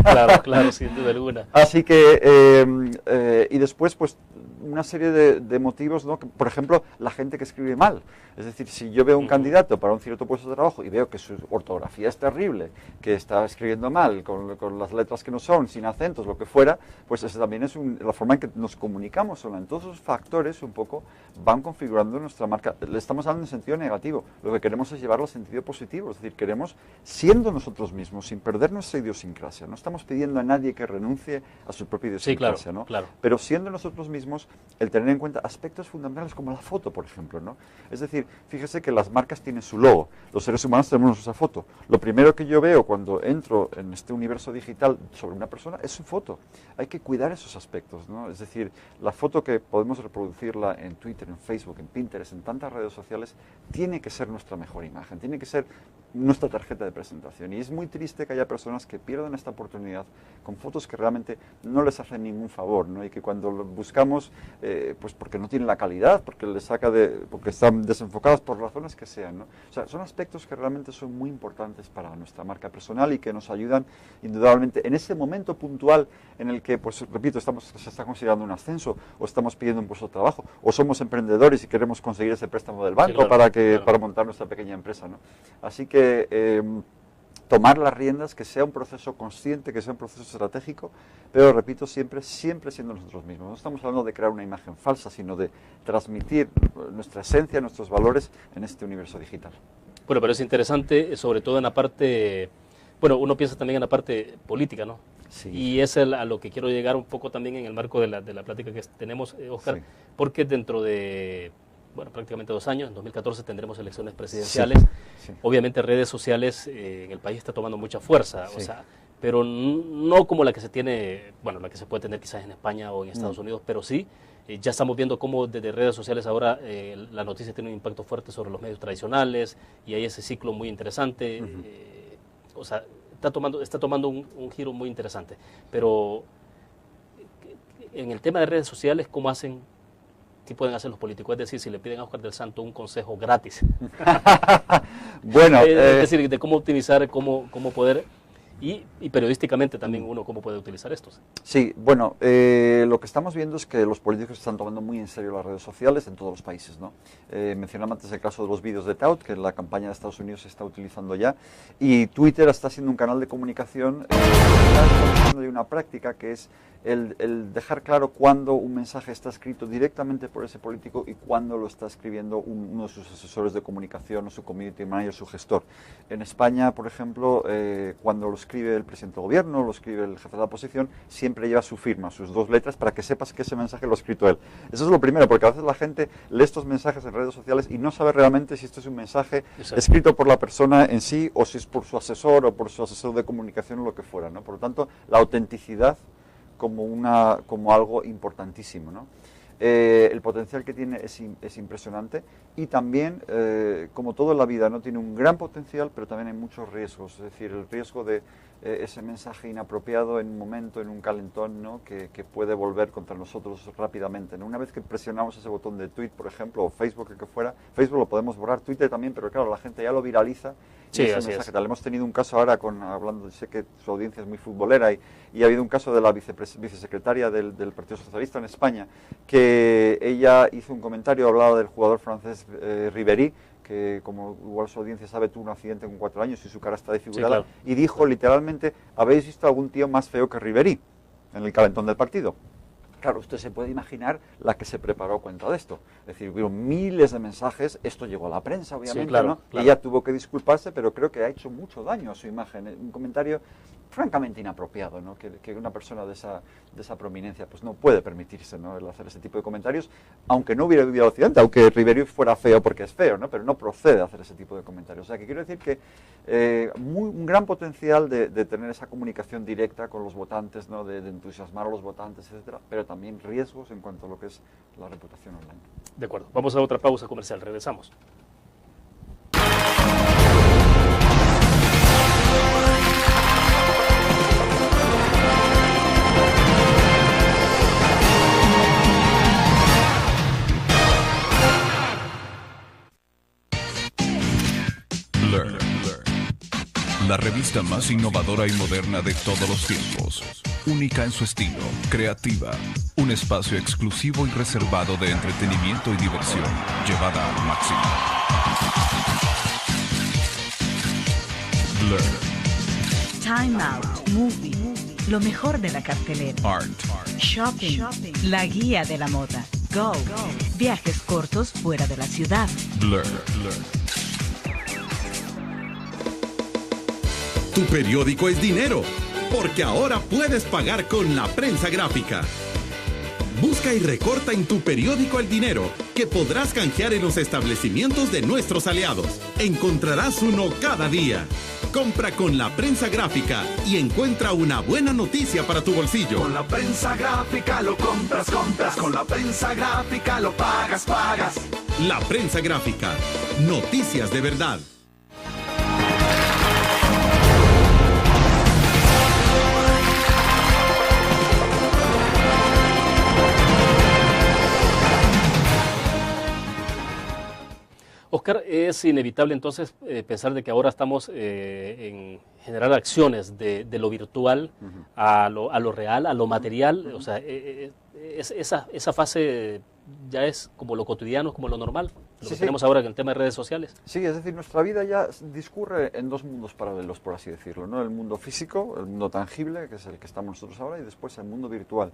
B: Claro, sin duda alguna.
C: Así que, y después, pues, una serie de motivos, ¿no? Que, por ejemplo, la gente que escribe mal. Es decir, si yo veo un candidato para un cierto puesto de trabajo y veo que su ortografía es terrible, que está escribiendo mal, con las letras que no son, sin acentos, lo que fuera, pues eso también es la forma en que nos comunicamos. Todos esos factores un poco van configurando nuestra marca. Le estamos hablando en sentido negativo. Lo que queremos es llevarlo en sentido positivo. Es decir, queremos, siendo nosotros mismos, sin perder nuestra idiosincrasia. No estamos pidiendo a nadie que renuncie a su propia idiosincrasia, ¿no?
B: Claro.
C: Pero siendo nosotros mismos, el tener en cuenta aspectos fundamentales como la foto, por ejemplo, ¿no? Es decir, fíjese que las marcas tienen su logo, los seres humanos tenemos nuestra foto. Lo primero que yo veo cuando entro en este universo digital sobre una persona es su foto. Hay que cuidar esos aspectos, ¿no? Es decir, la foto que podemos reproducirla en Twitter, en Facebook, en Pinterest, en tantas redes sociales, tiene que ser nuestra mejor imagen, tiene que ser nuestra tarjeta de presentación. Y es muy triste que haya personas que pierdan esta oportunidad con fotos que realmente no les hacen ningún favor, ¿no? Y que cuando lo buscamos, pues porque no tienen la calidad, porque porque están desenfocadas por razones que sean, ¿no? O sea, son aspectos que realmente son muy importantes para nuestra marca personal y que nos ayudan indudablemente en ese momento puntual en el que, pues repito, se está considerando un ascenso, o estamos pidiendo un puesto de trabajo, o somos emprendedores y queremos conseguir ese préstamo del banco para montar nuestra pequeña empresa, ¿no? Así que tomar las riendas, que sea un proceso consciente, que sea un proceso estratégico, pero repito, siempre siendo nosotros mismos. No estamos hablando de crear una imagen falsa, sino de transmitir nuestra esencia, nuestros valores en este universo digital.
B: Bueno, pero es interesante, sobre todo en la parte, bueno, uno piensa también en la parte política, ¿no?
C: Sí.
B: Y es a lo que quiero llegar un poco también en el marco de la plática que tenemos, Oscar, porque dentro de, bueno, prácticamente 2 años, en 2014 tendremos elecciones presidenciales. Obviamente redes sociales en el país está tomando mucha fuerza, o sea, pero no como la que se tiene, bueno, la que se puede tener quizás en España o en Estados Unidos, pero sí, ya estamos viendo cómo desde redes sociales ahora la noticia tiene un impacto fuerte sobre los medios tradicionales y hay ese ciclo muy interesante, o sea, está tomando un giro muy interesante, pero en el tema de redes sociales, ¿cómo hacen? ¿Qué pueden hacer los políticos? Es decir, si le piden a Oscar del Santo un consejo gratis.
C: Bueno,
B: es decir, de cómo optimizar, cómo poder, y periodísticamente también uno cómo puede utilizar estos.
C: Sí, bueno, lo que estamos viendo es que los políticos están tomando muy en serio las redes sociales en todos los países, ¿no? Mencionamos antes el caso de los vídeos de Tout, que la campaña de Estados Unidos se está utilizando ya, y Twitter está siendo un canal de comunicación, hay una práctica que es el dejar claro cuándo un mensaje está escrito directamente por ese político y cuándo lo está escribiendo uno de sus asesores de comunicación o su community manager, su gestor. En España, por ejemplo, cuando lo escribe el presidente del gobierno, lo escribe el jefe de la oposición, siempre lleva su firma, sus 2 letras, para que sepas que ese mensaje lo ha escrito él. Eso es lo primero, porque a veces la gente lee estos mensajes en redes sociales y no sabe realmente si esto es un mensaje escrito por la persona en sí o si es por su asesor o por su asesor de comunicación o lo que fuera, ¿no? Por lo tanto, la autenticidad como algo importantísimo, ¿no? El potencial que tiene es impresionante y también, como todo en la vida, ¿no? Tiene un gran potencial, pero también hay muchos riesgos, es decir, el riesgo de ese mensaje inapropiado en un momento, en un calentón, ¿no? que puede volver contra nosotros rápidamente, ¿no? Una vez que presionamos ese botón de tweet, por ejemplo, o Facebook, el que fuera, Facebook lo podemos borrar, Twitter también, pero claro, la gente ya lo viraliza. Sí, ese mensaje tal. Hemos tenido un caso ahora, hablando, sé que su audiencia es muy futbolera, y ha habido un caso de la vicesecretaria del Partido Socialista en España, que ella hizo un comentario, hablaba del jugador francés Ribéry, que como igual su audiencia sabe, tuvo un accidente con 4 años y su cara está desfigurada,
B: Sí, claro.
C: y dijo literalmente, ¿habéis visto algún tío más feo que Ribery en el calentón del partido? Claro, usted se puede imaginar la que se preparó cuenta de esto. Es decir, hubo miles de mensajes, esto llegó a la prensa, obviamente,
B: Sí, claro,
C: ¿no?
B: claro.
C: Ella tuvo que disculparse, pero creo que ha hecho mucho daño a su imagen. Un comentario francamente inapropiado, ¿no? Que una persona de esa prominencia pues no puede permitirse, ¿no? El hacer ese tipo de comentarios, aunque no hubiera vivido Occidente, aunque Ribery fuera feo porque es feo, ¿no? Pero no procede hacer ese tipo de comentarios. O sea, que quiero decir que un gran potencial de tener esa comunicación directa con los votantes, ¿no? De entusiasmar a los votantes, etcétera, pero también riesgos en cuanto a lo que es la reputación online.
B: De acuerdo. Vamos a otra pausa comercial. Regresamos.
F: Blur. La revista más innovadora y moderna de todos los tiempos. Única en su estilo, creativa. Un espacio exclusivo y reservado de entretenimiento y diversión, llevada al máximo. Blur.
G: Time Out, Movie, lo mejor de la cartelera.
F: Art.
G: Shopping, la guía de la moda. Go, viajes cortos fuera de la ciudad.
F: Blur.
I: Tu periódico es dinero, porque ahora puedes pagar con la prensa gráfica. Busca y recorta en tu periódico el dinero, que podrás canjear en los establecimientos de nuestros aliados. Encontrarás uno cada día. Compra con la prensa gráfica y encuentra una buena noticia para tu bolsillo.
J: Con la prensa gráfica lo compras, compras. Con la prensa gráfica lo pagas, pagas.
I: La prensa gráfica. Noticias de verdad.
B: Oscar, es inevitable entonces pensar de que ahora estamos en generar acciones de lo virtual a lo real, a lo material. O sea, esa fase ya es como lo cotidiano, como lo normal, lo que tenemos ahora en el tema de redes sociales.
C: Sí, es decir, nuestra vida ya discurre en dos mundos paralelos, por así decirlo, ¿no? El mundo físico, el mundo tangible, que es el que estamos nosotros ahora, y después el mundo virtual.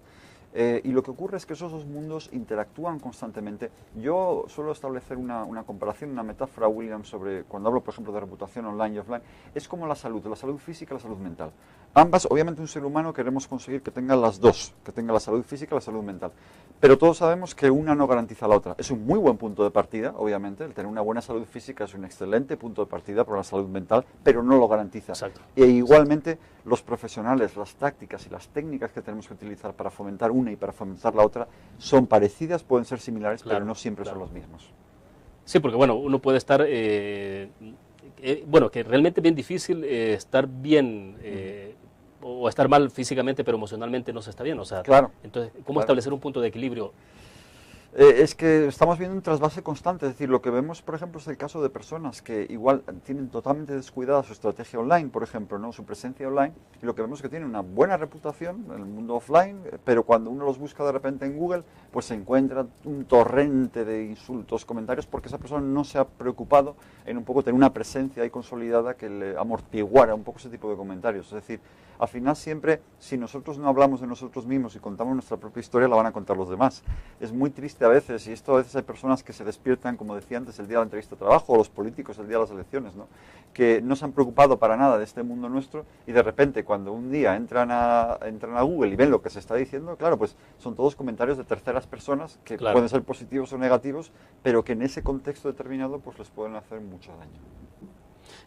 C: Y lo que ocurre es que esos dos mundos interactúan constantemente. Yo suelo establecer una comparación, una metáfora, William, sobre cuando hablo, por ejemplo, de reputación online y offline. Es como la salud física y la salud mental. Ambas, obviamente, un ser humano queremos conseguir que tenga las dos, que tenga la salud física y la salud mental. Pero todos sabemos que una no garantiza la otra. Es un muy buen punto de partida, obviamente. El tener una buena salud física es un excelente punto de partida para la salud mental, pero no lo garantiza.
B: Exacto.
C: E igualmente, los profesionales, las tácticas y las técnicas que tenemos que utilizar para fomentar una y para fomentar la otra son parecidas, pueden ser similares, pero no siempre son los mismos.
B: Sí, porque bueno, uno puede estar, bueno, que realmente es bien difícil estar bien o estar mal físicamente, pero emocionalmente no se está bien. O sea,
C: claro,
B: entonces, ¿cómo establecer un punto de equilibrio?
C: Es que estamos viendo un trasvase constante, es decir, lo que vemos, por ejemplo, es el caso de personas que igual tienen totalmente descuidada su estrategia online, por ejemplo, ¿no? Su presencia online, y lo que vemos es que tienen una buena reputación en el mundo offline, pero cuando uno los busca de repente en Google, pues se encuentra un torrente de insultos, comentarios, porque esa persona no se ha preocupado en un poco tener una presencia ahí consolidada que le amortiguara un poco ese tipo de comentarios. Es decir, al final siempre, si nosotros no hablamos de nosotros mismos y contamos nuestra propia historia, la van a contar los demás. Es muy triste a veces, y esto a veces hay personas que se despiertan, como decía antes, el día de la entrevista de trabajo, o los políticos el día de las elecciones, ¿no? Que no se han preocupado para nada de este mundo nuestro, y de repente cuando un día entran a Google y ven lo que se está diciendo, claro, pues son todos comentarios de terceras personas que pueden ser positivos o negativos, pero que en ese contexto determinado pues les pueden hacer mucho daño.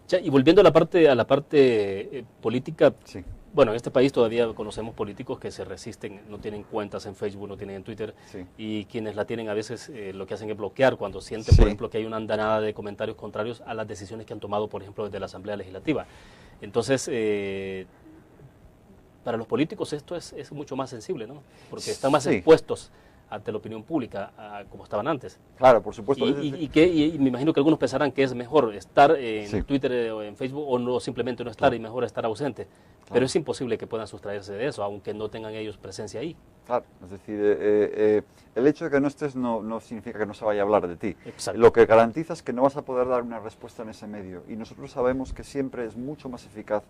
B: Ya, y volviendo a la parte política,
C: sí.
B: Bueno, en este país todavía conocemos políticos que se resisten, no tienen cuentas en Facebook, no tienen en Twitter,
C: sí.
B: Y quienes la tienen a veces lo que hacen es bloquear cuando sienten, por ejemplo, que hay una andanada de comentarios contrarios a las decisiones que han tomado, por ejemplo, desde la Asamblea Legislativa. Entonces, para los políticos esto es mucho más sensible, ¿no? Porque están más expuestos ante la opinión pública como estaban antes.
C: Claro, por supuesto.
B: Y me imagino que algunos pensarán que es mejor estar en
C: Sí.
B: Twitter o en Facebook o no, simplemente no estar,
C: Claro.
B: y mejor estar ausente.
C: Claro.
B: Pero es imposible que puedan sustraerse de eso, aunque no tengan ellos presencia ahí.
C: Claro, es decir, el hecho de que no estés no significa que no se vaya a hablar de ti.
B: Exacto.
C: Lo que garantiza es que no vas a poder dar una respuesta en ese medio. Y nosotros sabemos que siempre es mucho más eficaz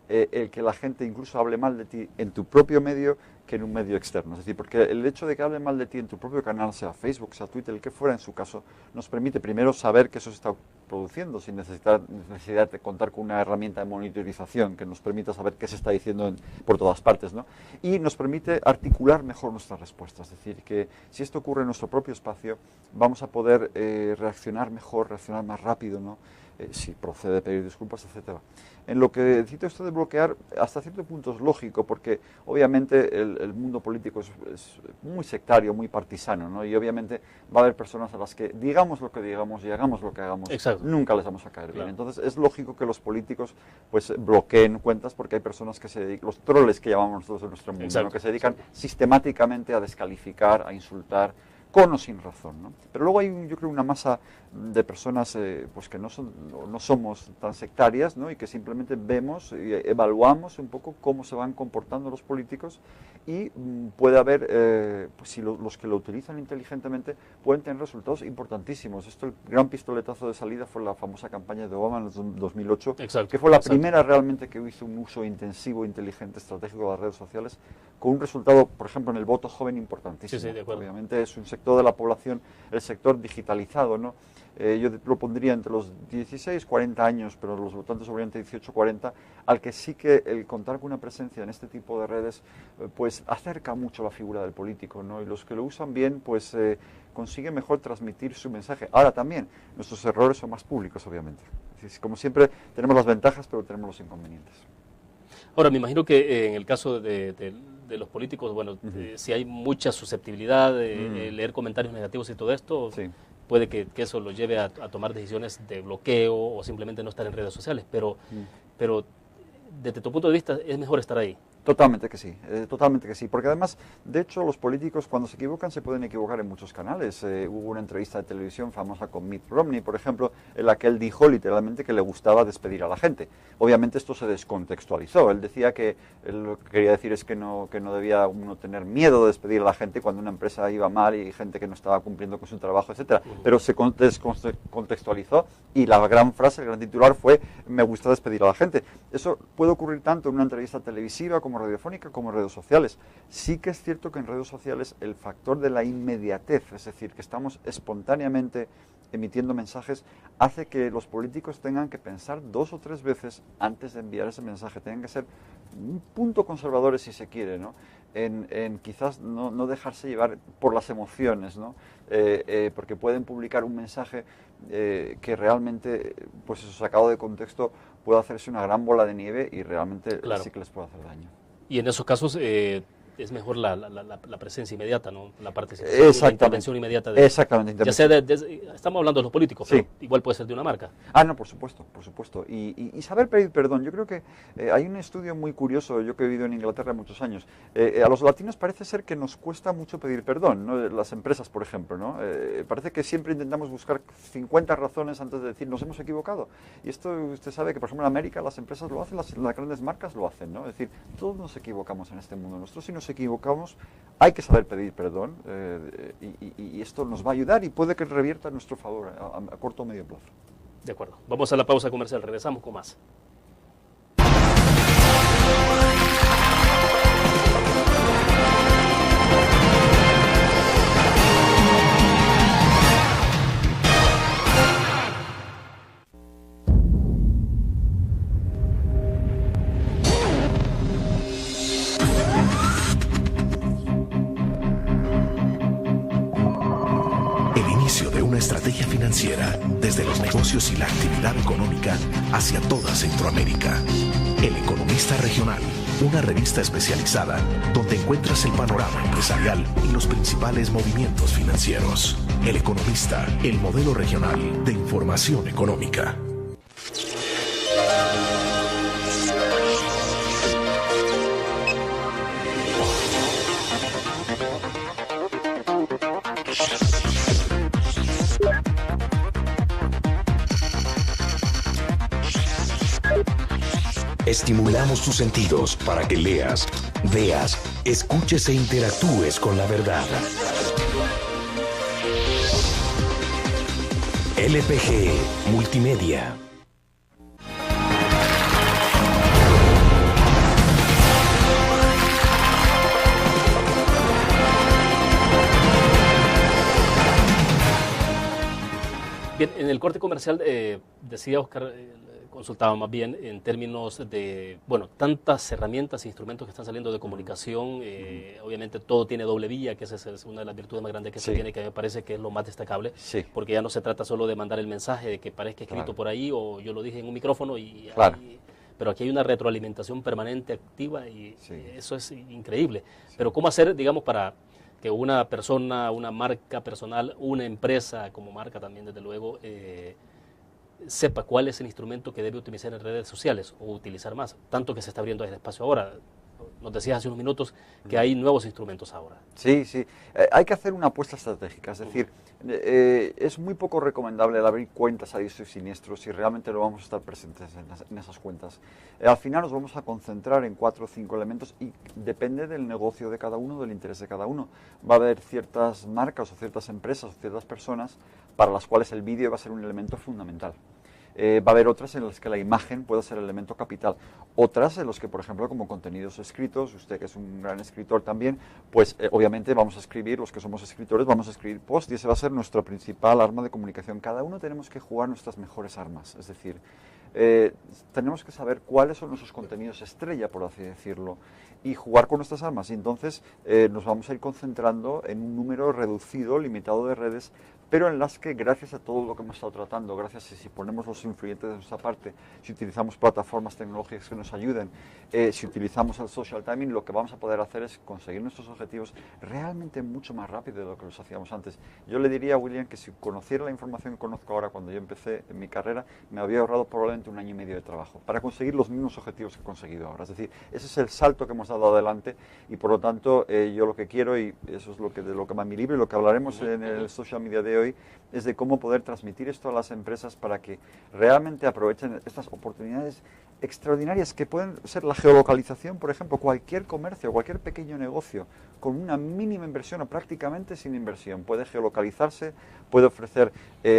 C: el que la gente incluso hable mal de ti en tu propio medio que en un medio externo. Es decir, porque el hecho de que hable mal de ti en tu propio canal, sea Facebook, sea Twitter, el que fuera en su caso, nos permite primero saber que eso se está produciendo sin necesidad de contar con una herramienta de monitorización que nos permita saber qué se está diciendo por todas partes, ¿no? Y nos permite articular mejor nuestras respuestas. Es decir, que si esto ocurre en nuestro propio espacio, vamos a poder reaccionar mejor, reaccionar más rápido, ¿no? Si procede pedir disculpas, etcétera. En lo que cita usted de bloquear, hasta cierto punto es lógico, porque obviamente el mundo político es muy sectario, muy partisano, ¿no? Y obviamente va a haber personas a las que digamos lo que digamos y hagamos lo que hagamos,
B: Exacto.
C: nunca les vamos a caer bien.
B: Claro.
C: Entonces es lógico que los políticos pues bloqueen cuentas, porque hay personas que se dedican, los troles que llamamos nosotros en nuestro mundo,
B: Exacto.
C: ¿no? Que se dedican sistemáticamente a descalificar, a insultar, con o sin razón, ¿no? Pero luego hay, yo creo, una masa de personas pues que no somos tan sectarias, ¿no? Y que simplemente vemos y evaluamos un poco cómo se van comportando los políticos y puede haber, pues si los que lo utilizan inteligentemente pueden tener resultados importantísimos. Esto, el gran pistoletazo de salida fue la famosa campaña de Obama en el 2008,
B: Exacto,
C: que fue la
B: exacto.
C: primera realmente que hizo un uso intensivo, inteligente, estratégico de las redes sociales, con un resultado, por ejemplo, en el voto joven importantísimo.
B: Sí, sí, de acuerdo.
C: Obviamente es un sector de la población, el sector digitalizado, ¿no? Yo lo pondría entre los 16, 40 años, pero los votantes obviamente 18, 40, al que sí que el contar con una presencia en este tipo de redes, pues acerca mucho la figura del político, ¿no? Y los que lo usan bien, pues consiguen mejor transmitir su mensaje. Ahora también, nuestros errores son más públicos, obviamente. Es decir, como siempre, tenemos las ventajas, pero tenemos los inconvenientes.
B: Ahora, me imagino que en el caso de los políticos, bueno, si hay mucha susceptibilidad de leer comentarios negativos y todo esto,
C: Sí.
B: puede que eso los lleve a tomar decisiones de bloqueo o simplemente no estar en redes sociales, pero desde tu punto de vista es mejor estar ahí.
C: Totalmente que sí, porque además, de hecho, los políticos cuando se equivocan se pueden equivocar en muchos canales. Hubo una entrevista de televisión famosa con Mitt Romney, por ejemplo, en la que él dijo literalmente que le gustaba despedir a la gente. Obviamente esto se descontextualizó. Él decía que lo que quería decir es que no debía uno tener miedo de despedir a la gente cuando una empresa iba mal y gente que no estaba cumpliendo con su trabajo, etcétera. Pero se descontextualizó y la gran frase, el gran titular fue: me gusta despedir a la gente. Eso puede ocurrir tanto en una entrevista televisiva como radiofónica como en redes sociales. Sí que es cierto que en redes sociales el factor de la inmediatez, es decir, que estamos espontáneamente emitiendo mensajes, hace que los políticos tengan que pensar 2 o 3 veces antes de enviar ese mensaje. Tengan que ser un punto conservadores, si se quiere, ¿no? En quizás no dejarse llevar por las emociones, ¿no? Porque pueden publicar un mensaje que realmente, pues eso, sacado de contexto, puede hacerse una gran bola de nieve y realmente
B: Claro.
C: sí que les puede hacer daño.
B: Y en esos casos es mejor la presencia inmediata, ¿no? La participación, la intervención inmediata.
C: Exactamente.
B: Ya sea estamos hablando de los políticos,
C: Sí.
B: pero igual puede ser de una marca.
C: No, por supuesto, por supuesto. Y saber pedir perdón. Yo creo que hay un estudio muy curioso, yo que he vivido en Inglaterra muchos años. A los latinos parece ser que nos cuesta mucho pedir perdón, ¿no? Las empresas, por ejemplo, ¿no? Parece que siempre intentamos buscar 50 razones antes de decir nos hemos equivocado. Y esto usted sabe que, por ejemplo, en América las empresas lo hacen, las grandes marcas lo hacen, ¿no? Es decir, todos nos equivocamos en este mundo. Nosotros, si nos equivocamos, hay que saber pedir perdón y esto nos va a ayudar y puede que revierta a nuestro favor a corto o medio plazo.
B: De acuerdo. Vamos a la pausa comercial. Regresamos con más.
H: El inicio de una estrategia financiera desde los negocios y la actividad económica hacia toda Centroamérica. El Economista Regional, una revista especializada donde encuentras el panorama empresarial y los principales movimientos financieros. El Economista, el modelo regional de información económica. Estimulamos tus sentidos para que leas, veas, escuches e interactúes con la verdad. LPG Multimedia.
B: Bien, en el corte comercial decía Oscar, consultaba más bien en términos de, bueno, tantas herramientas e instrumentos que están saliendo de comunicación, obviamente todo tiene doble vía, que esa es una de las virtudes más grandes que se tiene, que me parece que es lo más destacable, porque ya no se trata solo de mandar el mensaje, de que parezca escrito por ahí, o yo lo dije en un micrófono, pero aquí hay una retroalimentación permanente, activa, y eso es increíble. Pero ¿cómo hacer, digamos, para que una persona, una marca personal, una empresa como marca también, desde luego, sepa cuál es el instrumento que debe utilizar en redes sociales o utilizar más, tanto que se está abriendo este espacio ahora? Nos decías hace unos minutos que hay nuevos instrumentos ahora.
C: Sí, sí. Hay que hacer una apuesta estratégica, es decir, es muy poco recomendable el abrir cuentas a diestro y siniestro si realmente no vamos a estar presentes en esas cuentas. Al final nos vamos a concentrar en 4 o 5 elementos y depende del negocio de cada uno, del interés de cada uno. Va a haber ciertas marcas o ciertas empresas o ciertas personas para las cuales el vídeo va a ser un elemento fundamental. Va a haber otras en las que la imagen puede ser el elemento capital. Otras en las que, por ejemplo, como contenidos escritos, usted que es un gran escritor también, pues obviamente vamos a escribir, los que somos escritores, vamos a escribir post y ese va a ser nuestra principal arma de comunicación. Cada uno tenemos que jugar nuestras mejores armas, es decir, tenemos que saber cuáles son nuestros contenidos estrella, por así decirlo, y jugar con nuestras armas. Y entonces nos vamos a ir concentrando en un número reducido, limitado de redes, pero en las que, gracias a todo lo que hemos estado tratando, gracias a si ponemos los influyentes de nuestra parte, si utilizamos plataformas tecnológicas que nos ayuden, si utilizamos el social timing, lo que vamos a poder hacer es conseguir nuestros objetivos realmente mucho más rápido de lo que los hacíamos antes. Yo le diría a William que si conociera la información que conozco ahora, cuando yo empecé en mi carrera, me había ahorrado probablemente 1 año y medio de trabajo para conseguir los mismos objetivos que he conseguido ahora. Es decir, ese es el salto que hemos dado adelante y por lo tanto yo lo que quiero, y eso es de lo que va en mi libro y lo que hablaremos en el social media de hoy, es de cómo poder transmitir esto a las empresas para que realmente aprovechen estas oportunidades extraordinarias que pueden ser la geolocalización, por ejemplo, cualquier comercio, cualquier pequeño negocio con una mínima inversión o prácticamente sin inversión puede geolocalizarse, puede ofrecer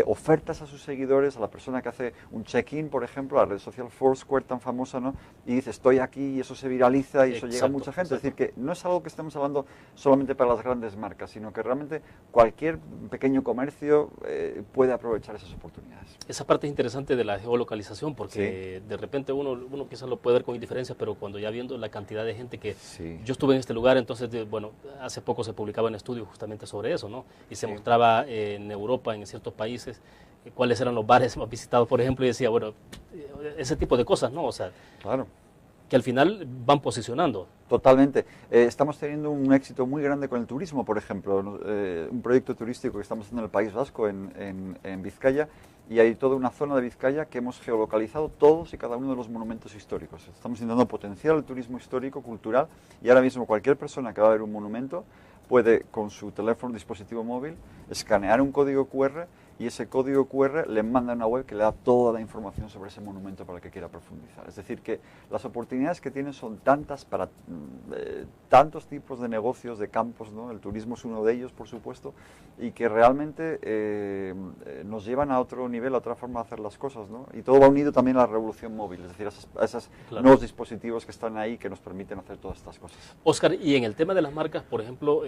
C: ofertas a sus seguidores, a la persona que hace un check-in, por ejemplo, a la red social Foursquare tan famosa, ¿no? Y dice estoy aquí y eso se viraliza y eso llega a mucha gente. Es decir, que no es algo que estemos hablando solamente para las grandes marcas, sino que realmente cualquier pequeño comercio puede aprovechar esas oportunidades.
B: Esa parte es interesante de la geolocalización, porque de repente uno quizás lo puede ver con indiferencia, pero cuando ya viendo la cantidad de gente que yo estuve en este lugar, entonces, bueno, hace poco se publicaba un estudio justamente sobre eso, ¿no? Y se mostraba en Europa, en ciertos países, cuáles eran los bares más visitados, por ejemplo, y decía, bueno, ese tipo de cosas, ¿no? O sea,
C: claro,
B: que al final van posicionando.
C: Totalmente. Estamos teniendo un éxito muy grande con el turismo, por ejemplo, un proyecto turístico que estamos haciendo en el País Vasco, en Vizcaya, y hay toda una zona de Vizcaya que hemos geolocalizado todos y cada uno de los monumentos históricos. Estamos intentando potenciar el turismo histórico, cultural, y ahora mismo cualquier persona que va a ver un monumento puede, con su teléfono, dispositivo móvil, escanear un código QR y ese código QR le manda a una web que le da toda la información sobre ese monumento para el que quiera profundizar. Es decir, que las oportunidades que tienen son tantas para tantos tipos de negocios, de campos, ¿no? El turismo es uno de ellos, por supuesto, y que realmente nos llevan a otro nivel, a otra forma de hacer las cosas, ¿no? Y todo va unido también a la revolución móvil, es decir, a esos nuevos dispositivos que están ahí que nos permiten hacer todas estas cosas.
B: Óscar, y en el tema de las marcas, por ejemplo,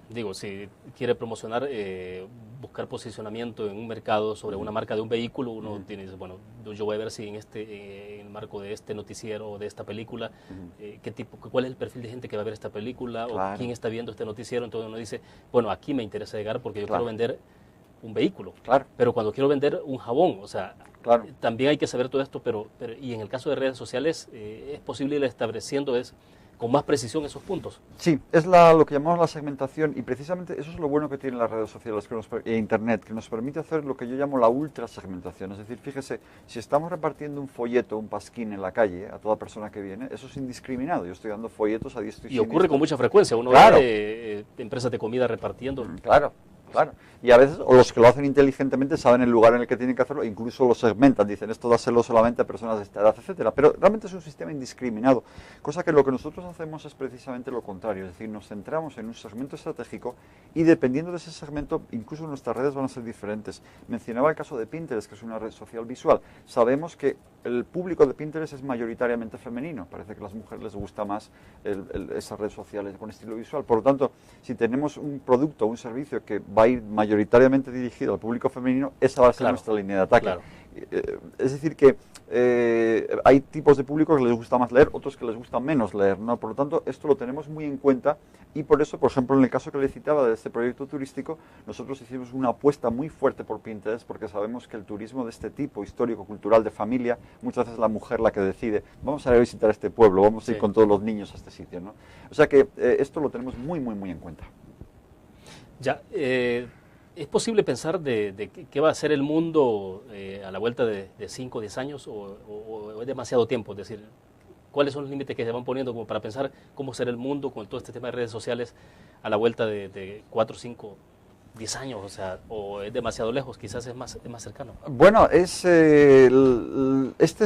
B: digo, si quiere promocionar, buscar posicionamiento en un mercado sobre una marca de un vehículo, uno tiene, bueno, yo voy a ver si en el marco de este noticiero o de esta película, cuál es el perfil de gente que va a ver esta película o quién está viendo este noticiero. Entonces uno dice, bueno, aquí me interesa llegar porque yo quiero vender un vehículo, pero cuando quiero vender un jabón, o sea, también hay que saber todo esto, pero y en el caso de redes sociales es posible ir estableciendo con más precisión esos puntos.
C: Sí, es lo que llamamos la segmentación, y precisamente eso es lo bueno que tienen las redes sociales e Internet, que nos permite hacer lo que yo llamo la ultra segmentación. Es decir, fíjese, si estamos repartiendo un folleto, un pasquín en la calle a toda persona que viene, eso es indiscriminado. Yo estoy dando folletos a diestro y
B: siniestro. Y ocurre con mucha frecuencia, uno ve empresas de comida repartiendo.
C: Claro. Claro, y a veces, o los que lo hacen inteligentemente saben el lugar en el que tienen que hacerlo, incluso lo segmentan, dicen esto dáselo solamente a personas de esta edad, etcétera. Pero realmente es un sistema indiscriminado, cosa que lo que nosotros hacemos es precisamente lo contrario, es decir, nos centramos en un segmento estratégico y dependiendo de ese segmento, incluso nuestras redes van a ser diferentes. Mencionaba el caso de Pinterest, que es una red social visual. Sabemos que el público de Pinterest es mayoritariamente femenino, parece que a las mujeres les gusta más esas redes sociales con estilo visual. Por lo tanto, si tenemos un producto o un servicio que va a ir mayoritariamente dirigido al público femenino, esa va a ser nuestra línea de ataque.
B: Claro.
C: Es decir que hay tipos de público que les gusta más leer, otros que les gusta menos leer, ¿no? Por lo tanto, esto lo tenemos muy en cuenta y por eso, por ejemplo, en el caso que le citaba de este proyecto turístico, nosotros hicimos una apuesta muy fuerte por Pinterest porque sabemos que el turismo de este tipo, histórico, cultural, de familia, muchas veces es la mujer la que decide, vamos a ir a visitar este pueblo, vamos a ir con todos los niños a este sitio, ¿no? O sea que esto lo tenemos muy, muy, muy en cuenta.
B: Ya, ¿es posible pensar de qué va a ser el mundo a la vuelta de 5 o 10 años o es demasiado tiempo? Es decir, ¿cuáles son los límites que se van poniendo como para pensar cómo será el mundo con todo este tema de redes sociales a la vuelta de 4, 5, 10 años? O sea, ¿o es demasiado lejos? Quizás es más cercano.
C: Bueno, este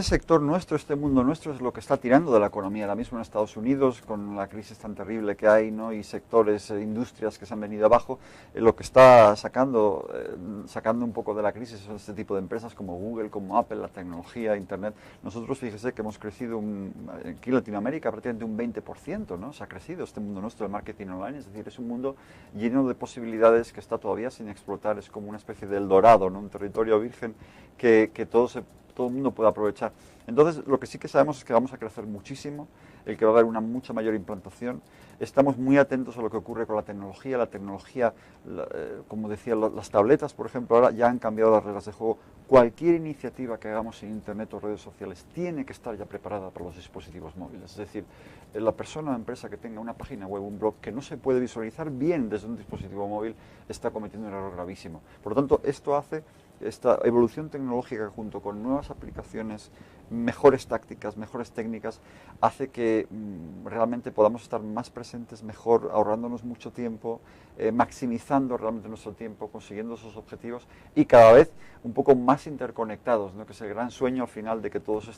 C: sector nuestro, este mundo nuestro es lo que está tirando de la economía ahora mismo en Estados Unidos con la crisis tan terrible que hay, ¿no? Y sectores, industrias que se han venido abajo. Lo que está sacando un poco de la crisis son este tipo de empresas como Google, como Apple, la tecnología, Internet. Nosotros, fíjese que hemos crecido aquí en Latinoamérica prácticamente un 20%, ¿no? Se ha crecido este mundo nuestro del marketing online, es decir, es un mundo lleno de posibilidades que está todavía sin explotar, es como una especie de Eldorado, ¿no? Un territorio virgen que todo el mundo puede aprovechar. Entonces, lo que sí que sabemos es que vamos a crecer muchísimo, el que va a haber una mucha mayor implantación. Estamos muy atentos a lo que ocurre con la tecnología. Como decía, las tabletas, por ejemplo, ahora ya han cambiado las reglas de juego. Cualquier iniciativa que hagamos en Internet o redes sociales tiene que estar ya preparada para los dispositivos móviles. Es decir, la persona o empresa que tenga una página web, un blog, que no se puede visualizar bien desde un dispositivo móvil, está cometiendo un error gravísimo. Por lo tanto, esto hace esta evolución tecnológica junto con nuevas aplicaciones, mejores tácticas, mejores técnicas, hace que realmente podamos estar más presentes, mejor, ahorrándonos mucho tiempo, maximizando realmente nuestro tiempo, consiguiendo esos objetivos y cada vez un poco más interconectados, ¿no? Que es el gran sueño al final de que todos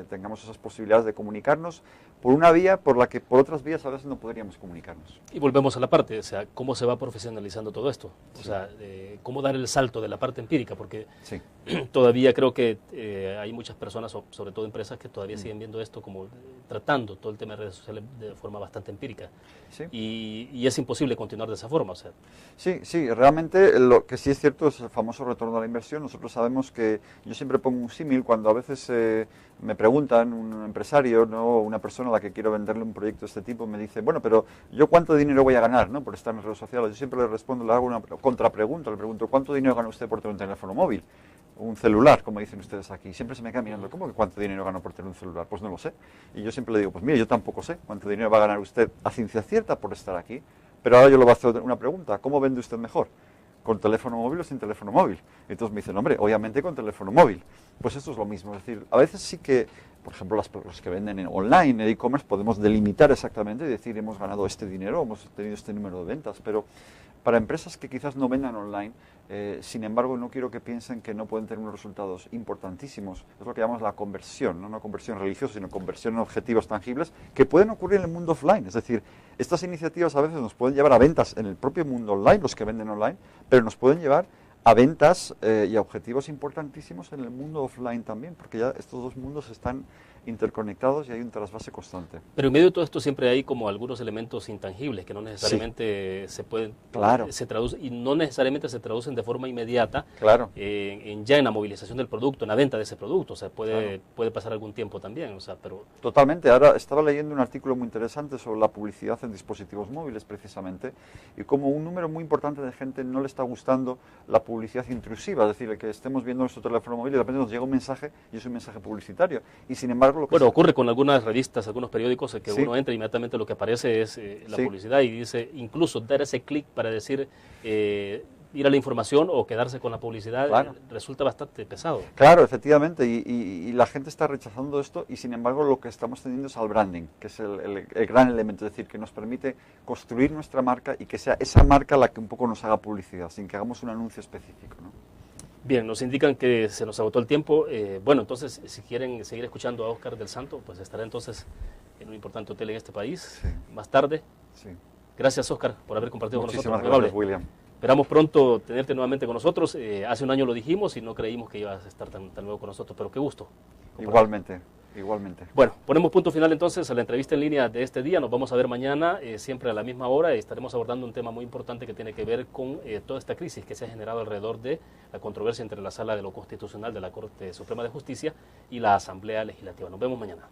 C: tengamos esas posibilidades de comunicarnos por una vía por la que por otras vías a veces no podríamos comunicarnos.
B: Y volvemos a la parte, o sea, ¿cómo se va profesionalizando todo esto? O sea, ¿cómo dar el salto de la parte empírica? Porque todavía creo que hay muchas personas, sobre todo empresas, que todavía siguen viendo esto como tratando todo el tema de redes sociales de forma bastante empírica. Y es imposible continuar de esa forma. O sea.
C: Sí, realmente lo que sí es cierto es el famoso retorno a la inversión. Nosotros sabemos que, yo siempre pongo un símil, cuando a veces me preguntan, un empresario, ¿no? Una persona a la que quiero venderle un proyecto de este tipo, me dice, bueno, pero ¿yo cuánto dinero voy a ganar, ¿no? Por estar en las redes sociales? Yo siempre le respondo, le hago una contrapregunta, le pregunto, ¿cuánto dinero gana usted por tener un teléfono móvil? Un celular, como dicen ustedes aquí. Siempre se me queda mirando, ¿cómo que cuánto dinero gano por tener un celular? Pues no lo sé. Y yo siempre le digo, pues mire, yo tampoco sé cuánto dinero va a ganar usted a ciencia cierta por estar aquí. Pero ahora yo le voy a hacer una pregunta, ¿cómo vende usted mejor? ¿Con teléfono móvil o sin teléfono móvil? Entonces me dicen, hombre, obviamente con teléfono móvil. Pues esto es lo mismo, es decir, a veces sí que, por ejemplo, los que venden online, en e-commerce, podemos delimitar exactamente y decir, hemos ganado este dinero, hemos tenido este número de ventas, pero para empresas que quizás no vendan online, sin embargo, no quiero que piensen que no pueden tener unos resultados importantísimos. Es lo que llamamos la conversión, no una conversión religiosa, sino conversión en objetivos tangibles que pueden ocurrir en el mundo offline. Es decir, estas iniciativas a veces nos pueden llevar a ventas en el propio mundo online, los que venden online, pero nos pueden llevar a ventas y a objetivos importantísimos en el mundo offline también, porque ya estos dos mundos están interconectados y hay un trasvase constante.
B: Pero en medio de todo esto siempre hay como algunos elementos intangibles que no necesariamente se pueden, se traducen, y no necesariamente se traducen de forma inmediata ya en la movilización del producto, en la venta de ese producto. O sea, puede pasar algún tiempo también. O sea, pero
C: totalmente. Ahora estaba leyendo un artículo muy interesante sobre la publicidad en dispositivos móviles precisamente, y como un número muy importante de gente no le está gustando la publicidad intrusiva, es decir, que estemos viendo nuestro teléfono móvil y de repente nos llega un mensaje y es un mensaje publicitario. Y sin embargo,
B: ocurre con algunas revistas, algunos periódicos, que uno entra y inmediatamente lo que aparece es la publicidad y dice, incluso dar ese clic para decir, ir a la información o quedarse con la publicidad
C: Claro.
B: resulta bastante pesado.
C: Claro, efectivamente, y la gente está rechazando esto y sin embargo lo que estamos teniendo es al branding, que es el gran elemento, es decir, que nos permite construir nuestra marca y que sea esa marca la que un poco nos haga publicidad, sin que hagamos un anuncio específico, ¿no?
B: Bien, nos indican que se nos agotó el tiempo. Bueno, entonces, si quieren seguir escuchando a Óscar del Santo, pues estará entonces en un importante hotel en este país,
C: Sí.
B: más tarde.
C: Sí.
B: Gracias, Óscar, por haber compartido con nosotros.
C: Muchísimas
B: Muy amable.
C: gracias, William.
B: Esperamos pronto tenerte nuevamente con nosotros. Hace un año lo dijimos y no creímos que ibas a estar tan nuevo con nosotros, pero qué gusto.
C: Igualmente, igualmente.
B: Bueno, ponemos punto final entonces a la entrevista en línea de este día. Nos vamos a ver mañana, siempre a la misma hora, y estaremos abordando un tema muy importante que tiene que ver con toda esta crisis que se ha generado alrededor de la controversia entre la Sala de lo Constitucional de la Corte Suprema de Justicia y la Asamblea Legislativa. Nos vemos mañana.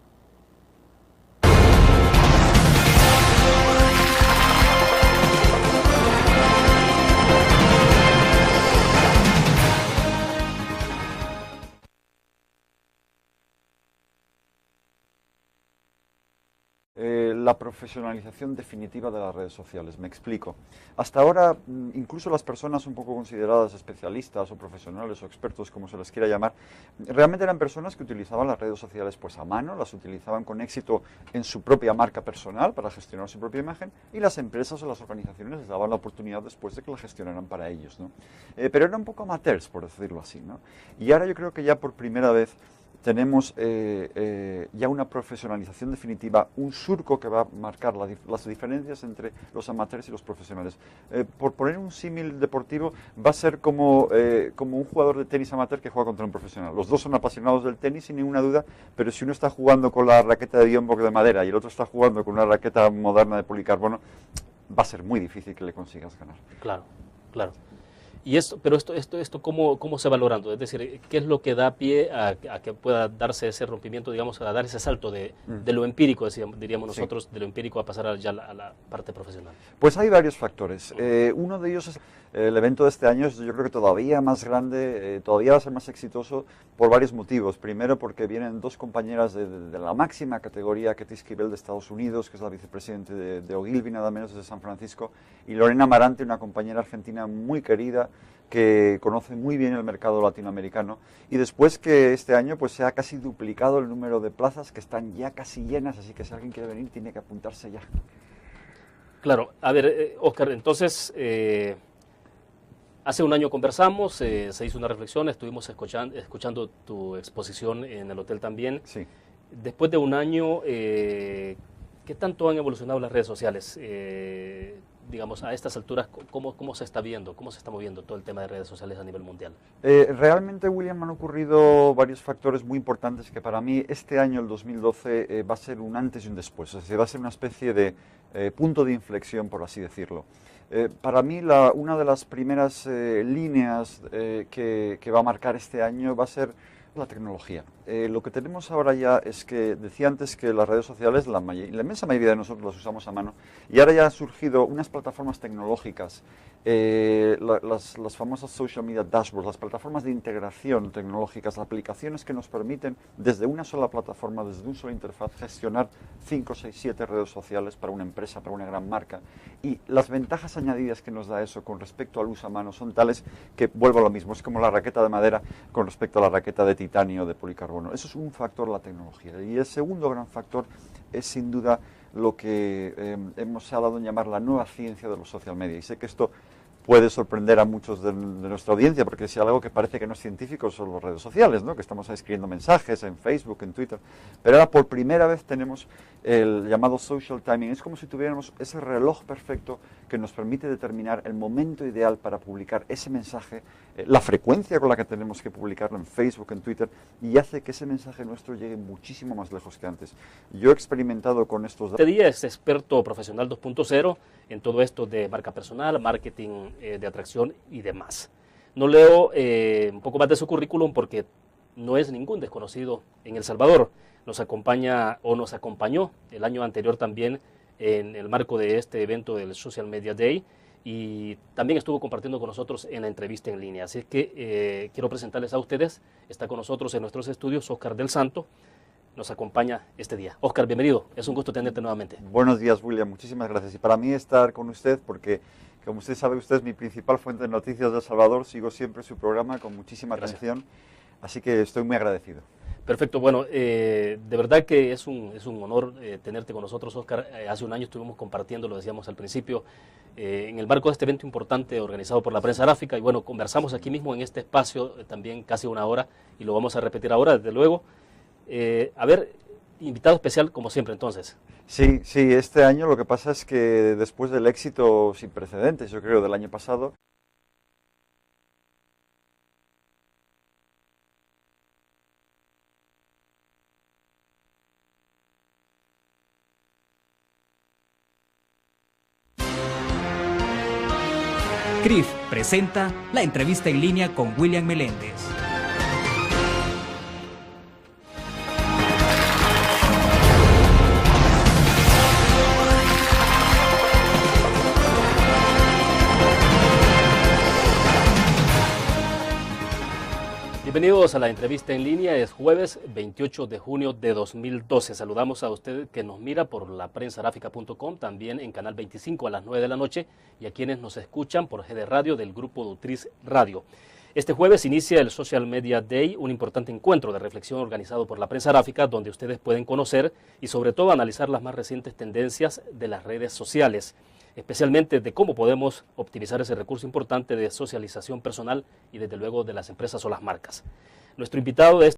C: La profesionalización definitiva de las redes sociales. Me explico. Hasta ahora, incluso las personas un poco consideradas especialistas o profesionales o expertos, como se les quiera llamar, realmente eran personas que utilizaban las redes sociales pues a mano, las utilizaban con éxito en su propia marca personal para gestionar su propia imagen, y las empresas o las organizaciones les daban la oportunidad después de que la gestionaran para ellos, ¿no? Pero eran un poco amateurs, por decirlo así, ¿no? Y ahora yo creo que ya por primera vez tenemos ya una profesionalización definitiva, un surco que va a marcar las diferencias entre los amateurs y los profesionales. Por poner un símil deportivo, va a ser como un jugador de tenis amateur que juega contra un profesional. Los dos son apasionados del tenis, sin ninguna duda, pero si uno está jugando con la raqueta de Dionbok de madera y el otro está jugando con una raqueta moderna de policarbono, va a ser muy difícil que le consigas ganar.
B: Claro, claro. Y esto ¿cómo se va valorando? Es decir, ¿qué es lo que da pie a que pueda darse ese rompimiento, digamos, a dar ese salto de lo empírico, diríamos nosotros, sí, de lo empírico a pasar ya a la parte profesional?
C: Pues hay varios factores. Uno de ellos es el evento de este año, yo creo que todavía más grande, todavía va a ser más exitoso por varios motivos. Primero, porque vienen dos compañeras de la máxima categoría, Ketty Esquivel de Estados Unidos, que es la vicepresidente de Ogilvy, nada menos, desde San Francisco, y Lorena Amarante, una compañera argentina muy querida, que conoce muy bien el mercado latinoamericano, y después que este año pues se ha casi duplicado el número de plazas, que están ya casi llenas, así que si alguien quiere venir tiene que apuntarse ya.
B: Claro, a ver, Óscar, entonces, hace un año conversamos, se hizo una reflexión, estuvimos escuchando tu exposición en el hotel también.
C: Sí.
B: Después de un año, ¿qué tanto han evolucionado las redes sociales? Digamos, a estas alturas, ¿cómo se está viendo, cómo se está moviendo todo el tema de redes sociales a nivel mundial?
C: Realmente, William, han ocurrido varios factores muy importantes que para mí este año, el 2012, va a ser un antes y un después. Es decir, va a ser una especie de punto de inflexión, por así decirlo. Para mí, una de las primeras líneas que va a marcar este año va a ser la tecnología. Lo que tenemos ahora ya es que, decía antes que las redes sociales, la inmensa mayoría de nosotros las usamos a mano, y ahora ya han surgido unas plataformas tecnológicas, las famosas social media dashboards, las plataformas de integración tecnológicas, aplicaciones que nos permiten desde una sola plataforma, desde una sola interfaz, gestionar 5, 6, 7 redes sociales para una empresa, para una gran marca. Y las ventajas añadidas que nos da eso con respecto al uso a mano son tales que, vuelvo a lo mismo, es como la raqueta de madera con respecto a la raqueta de titanio o de policarbono. Eso es un factor, la tecnología. Y el segundo gran factor es sin duda lo que se ha dado en llamar la nueva ciencia de los social media. Y sé que esto puede sorprender a muchos de nuestra audiencia, porque si algo que parece que no es científico son las redes sociales, ¿no? Que estamos escribiendo mensajes en Facebook, en Twitter, pero ahora por primera vez tenemos el llamado social timing. Es como si tuviéramos ese reloj perfecto que nos permite determinar el momento ideal para publicar ese mensaje, la frecuencia con la que tenemos que publicarlo en Facebook, en Twitter, y hace que ese mensaje nuestro llegue muchísimo más lejos que antes. Yo he experimentado con estos datos.
B: Este día es experto profesional 2.0 en todo esto de marca personal, marketing de atracción y demás. No leo un poco más de su currículum porque no es ningún desconocido en El Salvador. Nos acompaña o nos acompañó el año anterior también en el marco de este evento del Social Media Day, y también estuvo compartiendo con nosotros en la entrevista en línea. Así que quiero presentarles a ustedes, está con nosotros en nuestros estudios Óscar del Santo, nos acompaña este día. Óscar, bienvenido, es un gusto tenerte nuevamente.
C: Buenos días, William, muchísimas gracias. Y para mí estar con usted, porque Como usted sabe, usted es mi principal fuente de noticias de El Salvador. Sigo siempre su programa con muchísima
B: Gracias.
C: atención, así que estoy muy agradecido.
B: Perfecto, bueno, de verdad que es un honor tenerte con nosotros, Oscar. Hace un año estuvimos compartiendo, lo decíamos al principio, en el marco de este evento importante organizado por la prensa gráfica, y bueno, conversamos aquí mismo en este espacio también casi una hora, y lo vamos a repetir ahora, desde luego. A ver, invitado especial como siempre entonces.
C: Sí, este año lo que pasa es que después del éxito sin precedentes, yo creo, del año pasado,
A: CRIF presenta la entrevista en línea con William Meléndez.
B: Bienvenidos a la entrevista en línea, es jueves 28 de junio de 2012. Saludamos a usted que nos mira por la prensagráfica.com, también en Canal 25 a las 9 de la noche, y a quienes nos escuchan por GD Radio del grupo Dutriz Radio. Este jueves inicia el Social Media Day, un importante encuentro de reflexión organizado por la prensa gráfica, donde ustedes pueden conocer y sobre todo analizar las más recientes tendencias de las redes sociales, especialmente de cómo podemos optimizar ese recurso importante de socialización personal y desde luego de las empresas o las marcas. Nuestro invitado de